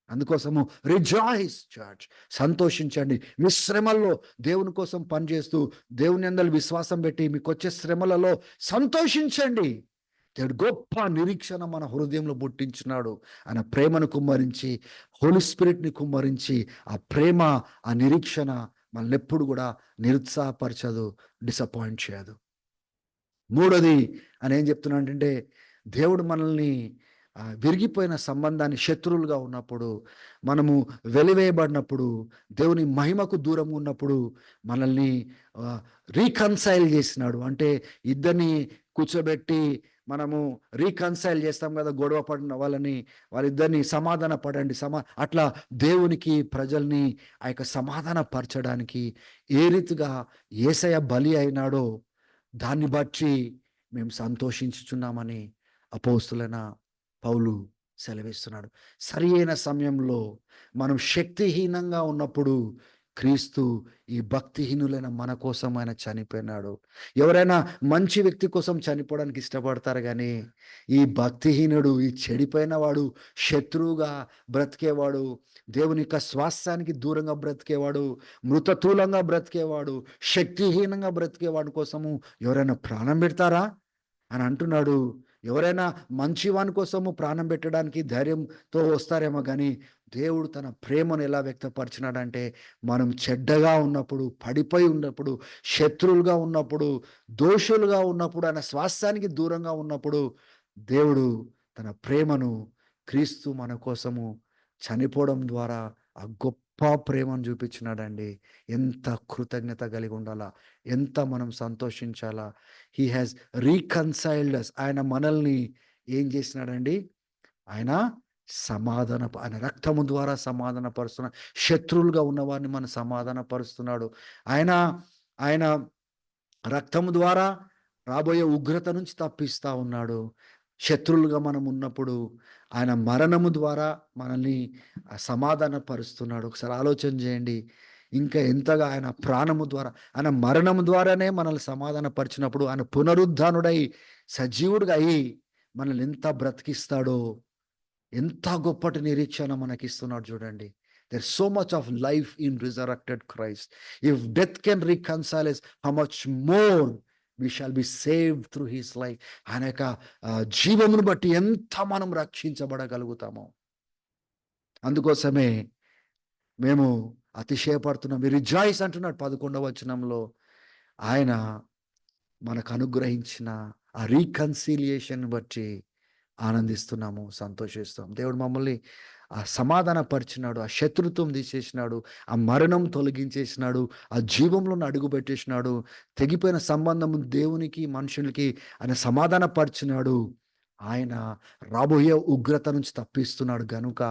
అందుకోసము రిజాయిస్ చర్చ్, సంతోషించండి. మీ శ్రమల్లో దేవుని కోసం పనిచేస్తూ దేవుని యందు విశ్వాసం పెట్టి మీకు వచ్చే శ్రమలలో సంతోషించండి. దేవుడు గొప్ప నిరీక్షణ మన హృదయంలో పుట్టించినాడు. ఆయన ప్రేమను కుమ్మరించి, హోలీ స్పిరిట్ని కుమ్మరించి, ఆ ప్రేమ, ఆ నిరీక్షణ మనల్ని ఎప్పుడు కూడా నిరుత్సాహపరచదు, డిసప్పాయింట్ చేయదు. మూడోది అని ఏం చెప్తున్నాడంటే, దేవుడు మనల్ని విరిగిపోయిన సంబంధాన్ని, శత్రువులుగా ఉన్నప్పుడు, మనము వెలివేయబడినప్పుడు, దేవుని మహిమకు దూరంగా ఉన్నప్పుడు మనల్ని రీకన్సైల్ చేసినాడు. అంటే ఇద్దరిని కూర్చోబెట్టి మనము రీకన్సైల్ చేస్తాం కదా, గొడవ పడిన వాళ్ళిద్దరిని సమాధాన పడండి, అట్లా దేవునికి ప్రజల్ని ఆ యొక్క సమాధాన పరచడానికి ఏ రీతిగా యేసయ్య బలి అయినాడో దాన్ని బట్టి మేము సంతోషించుచున్నామని అపోస్తులైన పౌలు సెలవిస్తున్నాడు. సరి అయిన సమయంలో మనం శక్తిహీనంగా ఉన్నప్పుడు క్రీస్తు ఈ భక్తిహీనులైన మన కోసం ఆయన చనిపోయినాడు. ఎవరైనా మంచి వ్యక్తి కోసం చనిపోవడానికి ఇష్టపడతారు, కానీ ఈ భక్తిహీనుడు, ఈ చెడిపోయిన వాడు, శత్రువుగా బ్రతికేవాడు, దేవుని యొక్క స్వాస్థ్యానికి దూరంగా బ్రతికేవాడు, మృతతూలంగా బ్రతికేవాడు, శక్తిహీనంగా బ్రతికేవాడి కోసము ఎవరైనా ప్రాణం పెడతారా అని అంటున్నాడు. ఎవరైనా మంచివాని కోసము ప్రాణం పెట్టడానికి ధైర్యంతో వస్తారేమో, కానీ దేవుడు తన ప్రేమను ఎలా వ్యక్తపరిచినాడంటే, మనం చెడ్డగా ఉన్నప్పుడు, పడిపోయి ఉన్నప్పుడు, శత్రువులుగా ఉన్నప్పుడు, దోషులుగా ఉన్నప్పుడు, ఆయన స్వాస్థ్యానికి దూరంగా ఉన్నప్పుడు దేవుడు తన ప్రేమను, క్రీస్తు మన కోసము చనిపోవడం ద్వారా ఆ గొప్ప ప్రేమను చూపించినాడండి. ఎంత కృతజ్ఞత కలిగి ఉండాలా, ఎంత మనం సంతోషించాలా. హీ హ్యాస్ రీకన్సైల్డ్ అస్. ఆయన మనల్ని ఏం చేసినాడండి? ఆయన ఆయన రక్తము ద్వారా సమాధాన పరుస్తున్నాడు. శత్రువులుగా ఉన్నవారిని మన సమాధాన పరుస్తున్నాడు. ఆయన ఆయన రక్తము ద్వారా రాబోయే ఉగ్రత నుంచి తప్పిస్తా ఉన్నాడు. శత్రువులుగా మనం ఉన్నప్పుడు ఆయన మరణము ద్వారా మనల్ని సమాధాన పరుస్తున్నాడు. ఒకసారి ఆలోచన చేయండి. ఇంకా ఎంతగా ఆయన ప్రాణము ద్వారా, ఆయన మరణము ద్వారానే మనల్ని సమాధాన పరిచినప్పుడు ఆయన పునరుద్ధానుడై సజీవుడిగా అయి మనల్ని ఎంత బ్రతికిస్తాడో, ఎంత గొప్పటి నిరీక్షణ మనకిస్తున్నాడు చూడండి. There's so much of life in resurrected Christ. If death can reconcile us, how much more we shall be saved through his life. ఆయన యొక్క జీవమును బట్టి ఎంత మనం రక్షించబడగలుగుతామో. అందుకోసమే మేము అతిశయపడుతున్నాం. రిజాయిస్ అంటున్నాడు 11వ వచనంలో. ఆయన మనకు అనుగ్రహించిన ఆ రీకన్సిలియేషన్ బట్టి ఆనందిస్తున్నాము, సంతోషిస్తాం. దేవుడు మమ్మల్ని ఆ సమాధాన పరిచినాడు, ఆ శత్రుత్వం తీసేసినాడు, ఆ మరణం తొలగించేసినాడు, ఆ జీవంలో అడుగు పెట్టేసినాడు. తెగిపోయిన సంబంధం దేవునికి మనుషులకి ఆయన సమాధాన పరిచినాడు. ఆయన రాబోయే ఉగ్రత నుంచి తప్పిస్తున్నాడు గనుక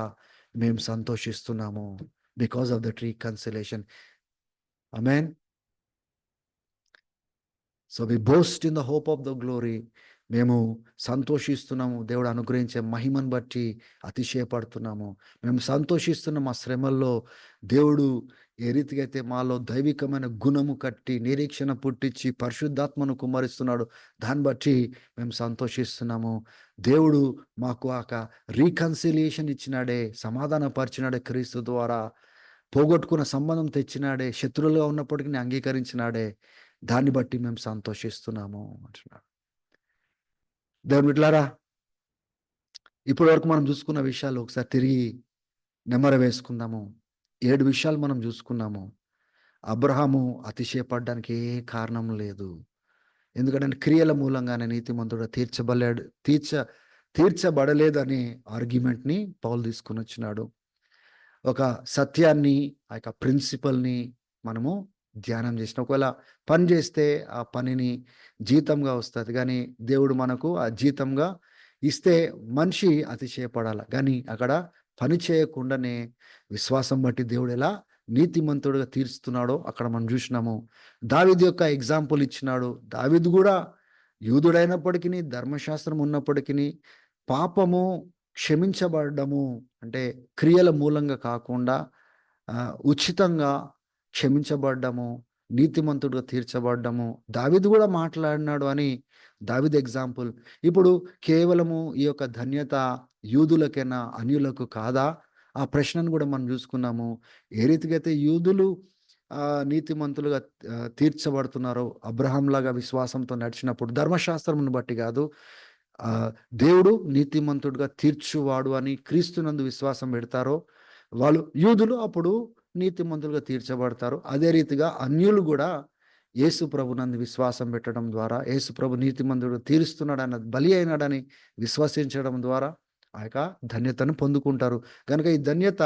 మేము సంతోషిస్తున్నాము. Because of that reconciliation. ఆమేన్. So we boast in the hope of the glory. మేము సంతోషిస్తున్నాము, దేవుడు అనుగ్రహించే మహిమను బట్టి అతిశయపడుతున్నాము. మేము సంతోషిస్తున్నాం మా శ్రమల్లో. దేవుడు ఏ రీతిగా అయితే మాలో దైవికమైన గుణము కట్టి, నిరీక్షణ పుట్టించి, పరిశుద్ధాత్మను కుమ్మరిస్తున్నాడు, దాన్ని బట్టి మేము సంతోషిస్తున్నాము. దేవుడు మాకు ఒక రీకన్సిలియేషన్ ఇచ్చినాడే, సమాధాన పరిచినాడే క్రీస్తు ద్వారా. పోగొట్టుకున్న సంబంధం తెచ్చినాడే, శత్రువులుగా ఉన్నప్పటికీ అంగీకరించినాడే, దాన్ని బట్టి మేము సంతోషిస్తున్నాము అంటున్నాడు. దేవుని బిడ్డలారా, ఇప్పటి వరకు మనం చూసుకున్న విషయాలు ఒకసారి తిరిగి నెమరు వేసుకుందాము. 7 విషయాలు మనం చూసుకున్నాము. అబ్రహాము అతిశయపడడానికి ఏ కారణం లేదు. ఎందుకంటే క్రియల మూలంగానే నీతిమంతుడు తీర్చబడలేదు అనే ఆర్గ్యుమెంట్ని పౌలు తీసుకుని వచ్చినాడు. ఒక సత్యాన్ని, ఆ యొక్క ప్రిన్సిపల్ని మనము ధ్యానం చేసిన. ఒకవేళ పని చేస్తే ఆ పనిని జీతంగా వస్తది. గానీ దేవుడు మనకు ఆ జీతంగా ఇస్తే మనిషి అతిశయపడాల. గానీ అక్కడ పని చేయకుండానే విశ్వాసం బట్టి దేవుడు ఎలా నీతిమంతుడుగా తీర్చుతున్నాడో అక్కడ మనం జూషినాము. దావీదు యొక్క ఎగ్జాంపుల్ ఇచ్చినాడు. దావీదు గూడా యూదుడైనప్పటికిని, ధర్మశాస్త్రం ఉన్నప్పటికిని పాపము క్షమించబడము అంటే క్రియల మూలంగా కాకుండా ఉచితంగా క్షమించబడ్డము, నీతిమంతుడుగా తీర్చబడ్డము. దావీదు గూడా మాట్లాడినాడు అని దావీదు ఎగ్జాంపుల్. ఇప్పుడు కేవలము ఈ యొక్క ధన్యత యూదులకేనా? అన్యులకు కాదా? ఆ ప్రశ్నను గూడా మనం జూసుకున్నాము. ఏ రీతిగా అయితే యూదులు నీతిమంతులుగా తీర్చబడుతున్నారో, అబ్రహాంలాగా విశ్వాసంతో నడిచినప్పుడు ధర్మశాస్త్రమును బట్టి గాదు. దేవుడు నీతిమంతుడుగా తీర్చువాడు అని క్రీస్తునందు విశ్వాసం పెడతారో, వాళ్ళు యూదులు అప్పుడు నీతిమంతులుగా తీర్చబడతారు. అదే రీతిగా అన్యులు గూడా యేసు ప్రభునందు విశ్వాసం పెట్టడం ద్వారా, యేసు ప్రభు నీతిమంతుడుగా తీరుస్తున్నాడన్న బలి అయినాడని విశ్వసించడం ద్వారా ఆ యొక్క ధన్యతను పొందుకుంటారు. గనుక ఈ ధన్యత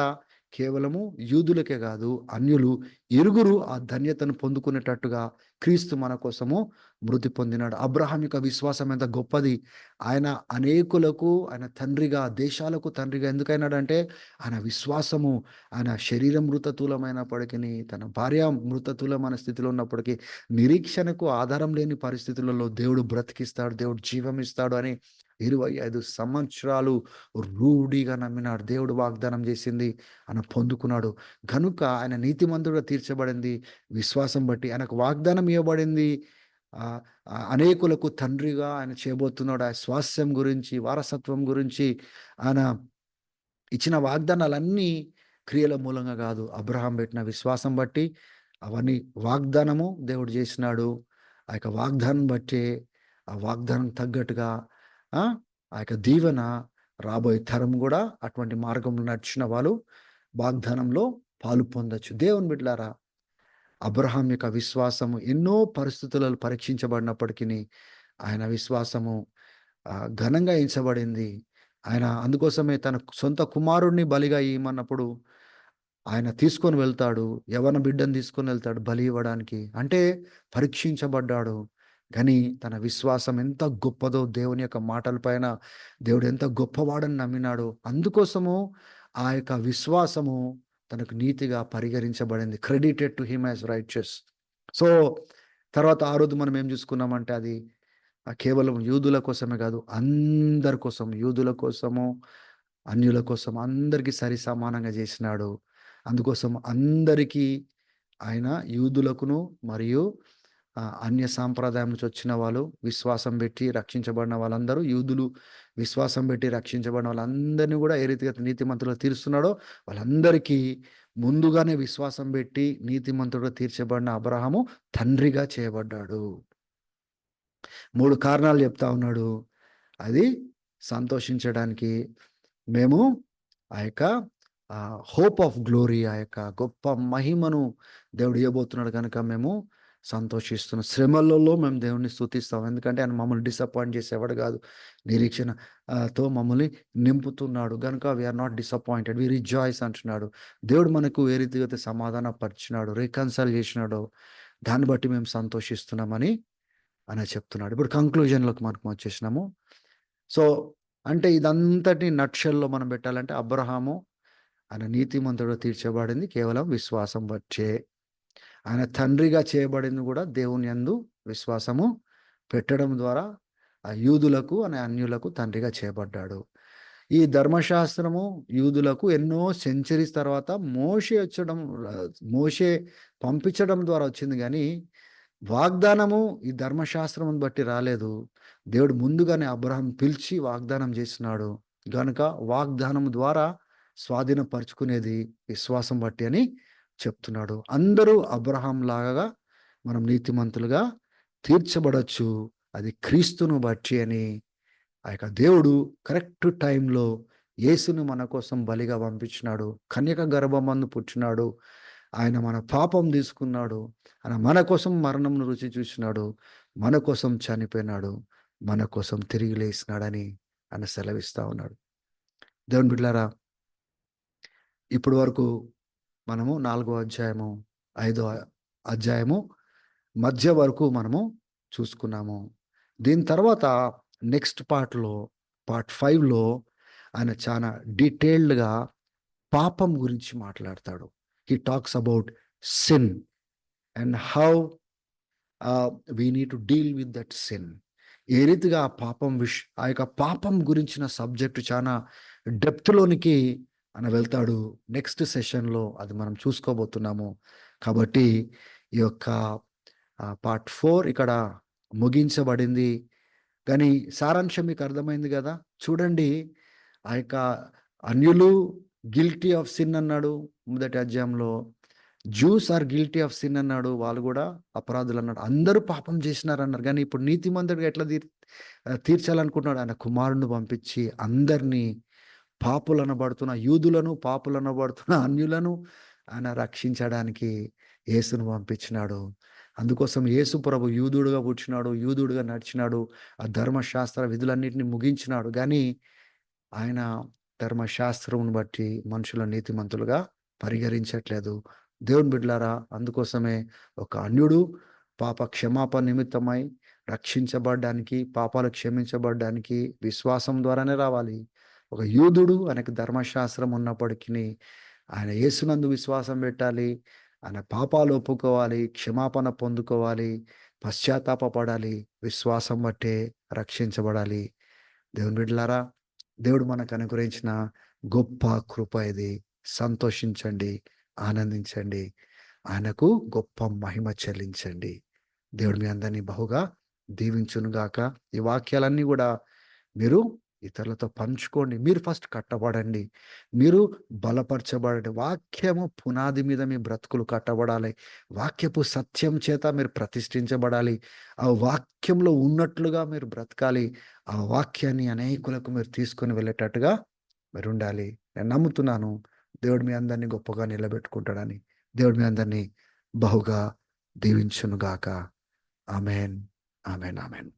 కేవలము యూదులకే గాదు, అన్యులు ఇరుగురు ఆ ధన్యతను పొందుకునేటట్టుగా క్రీస్తు మన కోసము మృతి పొందినాడు. అబ్రహాం యొక్క విశ్వాసం ఎంత గొప్పది. ఆయన అనేకులకు ఆయన తండ్రిగా, దేశాలకు తండ్రిగా ఎందుకైనాడంటే ఆయన విశ్వాసము, ఆయన శరీరం మృతతులమైనప్పటికిని, తన భార్య మృతతులమైన స్థితిలో ఉన్నప్పటికీ, నిరీక్షణకు ఆధారం లేని పరిస్థితులలో దేవుడు బ్రతికిస్తాడు, దేవుడు జీవం ఇస్తాడు అని 25 సంవత్సరాలు రూఢిగా నమ్మినాడు. దేవుడు వాగ్దానం చేసింది ఆయన పొందుకున్నాడు. గనుక ఆయన నీతిమంతుడుగా తీర్చబడింది విశ్వాసం బట్టి. ఆయనకు వాగ్దానం ఇవ్వబడింది. అనేకులకు తండ్రిగా ఆయన చేయబోతున్నాడు. ఆ స్వాస్థ్యం గురించి, వారసత్వం గురించి ఆయన ఇచ్చిన వాగ్దానాలన్నీ క్రియల మూలంగా కాదు, అబ్రహాం పెట్టిన విశ్వాసం బట్టి అవన్నీ వాగ్దానము దేవుడు చేసినాడు. ఆ యొక్క వాగ్దానం బట్టే ఆ వాగ్దానం తగ్గట్టుగా ఆ యొక్క దీవెన రాబోయే తరం కూడా అటువంటి మార్గంలో నడిచిన వాళ్ళు వాగ్దానంలో పాలు పొందొచ్చు. దేవుని బిడ్డలారా, అబ్రహాం యొక్క విశ్వాసము ఎన్నో పరిస్థితులలో పరీక్షించబడినప్పటికీ ఆయన విశ్వాసము ఘనంగా ఎంచబడింది. ఆయన అందుకోసమే తన సొంత కుమారుడిని బలిగా ఇయ్యమన్నప్పుడు ఆయన తీసుకొని వెళ్తాడు. యవ్వన బిడ్డను తీసుకొని వెళ్తాడు బలి ఇవ్వడానికి. అంటే పరీక్షించబడ్డాడు. కానీ తన విశ్వాసం ఎంత గొప్పదో, దేవుని యొక్క మాటల పైన దేవుడు ఎంత గొప్పవాడని నమ్మినాడు. అందుకోసము ఆ యొక్క విశ్వాసము తనకు నీతిగా పరిగణించబడింది. Credited to him as righteous. So తర్వాత ఆ రోజు మనం ఏం చూసుకున్నామంటే అది కేవలం యూదుల కోసమే కాదు, అందరి కోసం, యూదుల కోసము, అన్యుల కోసం అందరికీ సరి సమానంగా చేసినాడు. అందుకోసం అందరికీ ఆయన యూదులకును మరియు అన్య సాంప్రదాయం నుంచి వచ్చిన వాళ్ళు, విశ్వాసం పెట్టి రక్షించబడిన వాళ్ళందరూ, యూదులు విశ్వాసం పెట్టి రక్షించబడిన వాళ్ళందరినీ కూడా ఏ రీతిగా నీతిమంతులుగా తీరుస్తున్నాడో వాళ్ళందరికీ ముందుగానే విశ్వాసం పెట్టి నీతిమంతుడుగా తీర్చబడిన అబ్రహాము తండ్రిగా చేయబడ్డాడు. 3 కారణాలు చెప్తా ఉన్నాడు. అది సంతోషించడానికి మేము ఆ యొక్క హోప్ ఆఫ్ గ్లోరీ, ఆ యొక్క గొప్ప మహిమను దేవుడు ఇవ్వబోతున్నాడు కనుక మేము సంతోషిస్తున్నాం. శ్రమలలో మేము దేవుణ్ణి స్తుతిస్తాం. ఎందుకంటే ఆయన మమ్మల్ని డిసప్పాయింట్ చేసేవాడు కాదు. నిరీక్షణతో మమ్మల్ని నింపుతున్నాడు. గనుక we are not disappointed, we rejoice అంటున్నాడు. దేవుడు మనకు ఏ రీతిగా అయితే సమాధాన పరిచినాడు, రికన్సైల్ చేసినాడో దాన్ని బట్టి మేము సంతోషిస్తున్నామని అని చెప్తున్నాడు. ఇప్పుడు కంక్లూజన్‌లోకి మనం వచ్చేసినాము. సో, అంటే ఇదంతటిని నట్‌షెల్‌లో మనం పెట్టాలంటే అబ్రహాము ఆయన నీతిమంతుడుగా తీర్చబడింది కేవలం విశ్వాసం బట్టే. ఆయన తండ్రిగా చేయబడింది కూడా దేవుని యందు విశ్వాసము పెట్టడం ద్వారా ఆ యూదులకు అన్యులకు తండ్రిగా చేయబడ్డాడు. ఈ ధర్మశాస్త్రము యూదులకు ఎన్నో సెంచరీస్ తర్వాత మోషే పంపించడం ద్వారా వచ్చింది కానీ వాగ్దానము ఈ ధర్మశాస్త్రమును బట్టి రాలేదు. దేవుడు ముందుగానే అబ్రహాం పిలిచి వాగ్దానం చేసినాడు. గనుక వాగ్దానం ద్వారా స్వాధీనపరుచుకునేది విశ్వాసం బట్టి అని చెప్తున్నాడు. అందరూ అబ్రహాం లాగా మనం నీతిమంతులుగా తీర్చబడొచ్చు, అది క్రీస్తును బట్టి అని. ఆ యొక్క దేవుడు కరెక్ట్ టైంలో యేసును మన కోసం బలిగా పంపించినాడు. కన్యక గర్భమందు పుట్టినాడు. ఆయన మన పాపం తీసుకున్నాడు. ఆయన మన కోసం మరణంను రుచి చూసినాడు. మన కోసం చనిపోయినాడు. మన కోసం తిరిగి లేసినాడని ఆయన సెలవిస్తా ఉన్నాడు. దేవుని బిడ్డలారా, ఇప్పటి వరకు మనము 4వ అధ్యాయము 5వ అధ్యాయము మధ్య వరకు మనము చూసుకున్నాము. దీని తర్వాత నెక్స్ట్ పార్ట్ 5లో ఆయన చాలా డీటెయిల్డ్‌గా పాపం గురించి మాట్లాడతాడు. He talks about sin and how we need to deal with that sin. ఏ రీతిగా ఆ యొక్క పాపం గురించిన సబ్జెక్ట్ చాలా డెప్త్‌లోనికి ఆయన వెళ్తాడు. నెక్స్ట్ సెషన్‌లో అది మనం చూసుకోబోతున్నాము. కాబట్టి ఈ యొక్క పార్ట్ 4 ఇక్కడ ముగించబడింది. కానీ సారాంశం మీకు అర్థమైంది గదా! చూడండి, ఆ యొక్క అన్యులు గిల్టీ ఆఫ్ సిన్ అన్నాడు మొదటి అధ్యాయంలో. Jews are guilty of sin అన్నాడు. వాళ్ళు గూడా అపరాధులు అన్నాడు. అందరూ పాపం చేసినారన్నారు. కానీ ఇప్పుడు నీతిమంతుడిగా ఎట్లా తీర్చాలనుకుంటున్నాడు? ఆయన కుమారుడిని పంపించి అందరినీ పాపులనబడుతున్న యూదులను, పాపులనబడుతున్న అన్యులను ఆయన రక్షించడానికి యేసును పంపించినాడు. అందుకోసం యేసు ప్రభు యూదుడుగా పుట్టినాడు, యూదుడుగా నడిచినాడు, ఆ ధర్మశాస్త్ర విధులన్నిటిని ముగించినాడు. కానీ ఆయన ధర్మశాస్త్రమును బట్టి మనుషుల నీతిమంతులుగా పరిగణించట్లేదు. దేవుని బిడ్డలారా, అందుకోసమే ఒక అన్యుడు పాప క్షమాపణ నిమిత్తమై రక్షించబడ్డానికి, పాపాలు క్షమించబడ్డానికి విశ్వాసం ద్వారానే రావాలి. ఒక యూదుడు ఆయనకు ధర్మశాస్త్రం ఉన్నప్పటికీ ఆయన యేసునందు విశ్వాసం పెట్టాలి. ఆయన పాపాలు ఒప్పుకోవాలి, క్షమాపణ పొందుకోవాలి, పశ్చాత్తాపపడాలి, విశ్వాసం బట్టే రక్షించబడాలి. దేవుని బిడ్డలారా, దేవుడు మనకు అనుగ్రహించిన గొప్ప కృప ఇది. సంతోషించండి, ఆనందించండి, ఆయనకు గొప్ప మహిమ చెల్లించండి. దేవుడు మీ అందరినీ బహుగా దీవించునుగాక. ఈ వాక్యాలన్నీ కూడా మీరు ఇతరులతో పంచుకోండి. మీరు ఫస్ట్ కట్టబడండి, మీరు బలపరచబడండి. వాక్యము పునాది మీద మీ బ్రతుకులు కట్టబడాలి. వాక్యపు సత్యం చేత మీరు ప్రతిష్ఠించబడాలి. ఆ వాక్యంలో ఉన్నట్లుగా మీరు బ్రతకాలి. ఆ వాక్యాన్ని అనేకులకు మీరు తీసుకొని వెళ్ళేటట్టుగా మీరు ఉండాలి. నేను నమ్ముతున్నాను దేవుడు మీ అందరినీ గొప్పగా నిలబెట్టుకుంటాడని. దేవుడు మీ అందరినీ బహుగా దీవించునుగాక. Amen, amen, amen.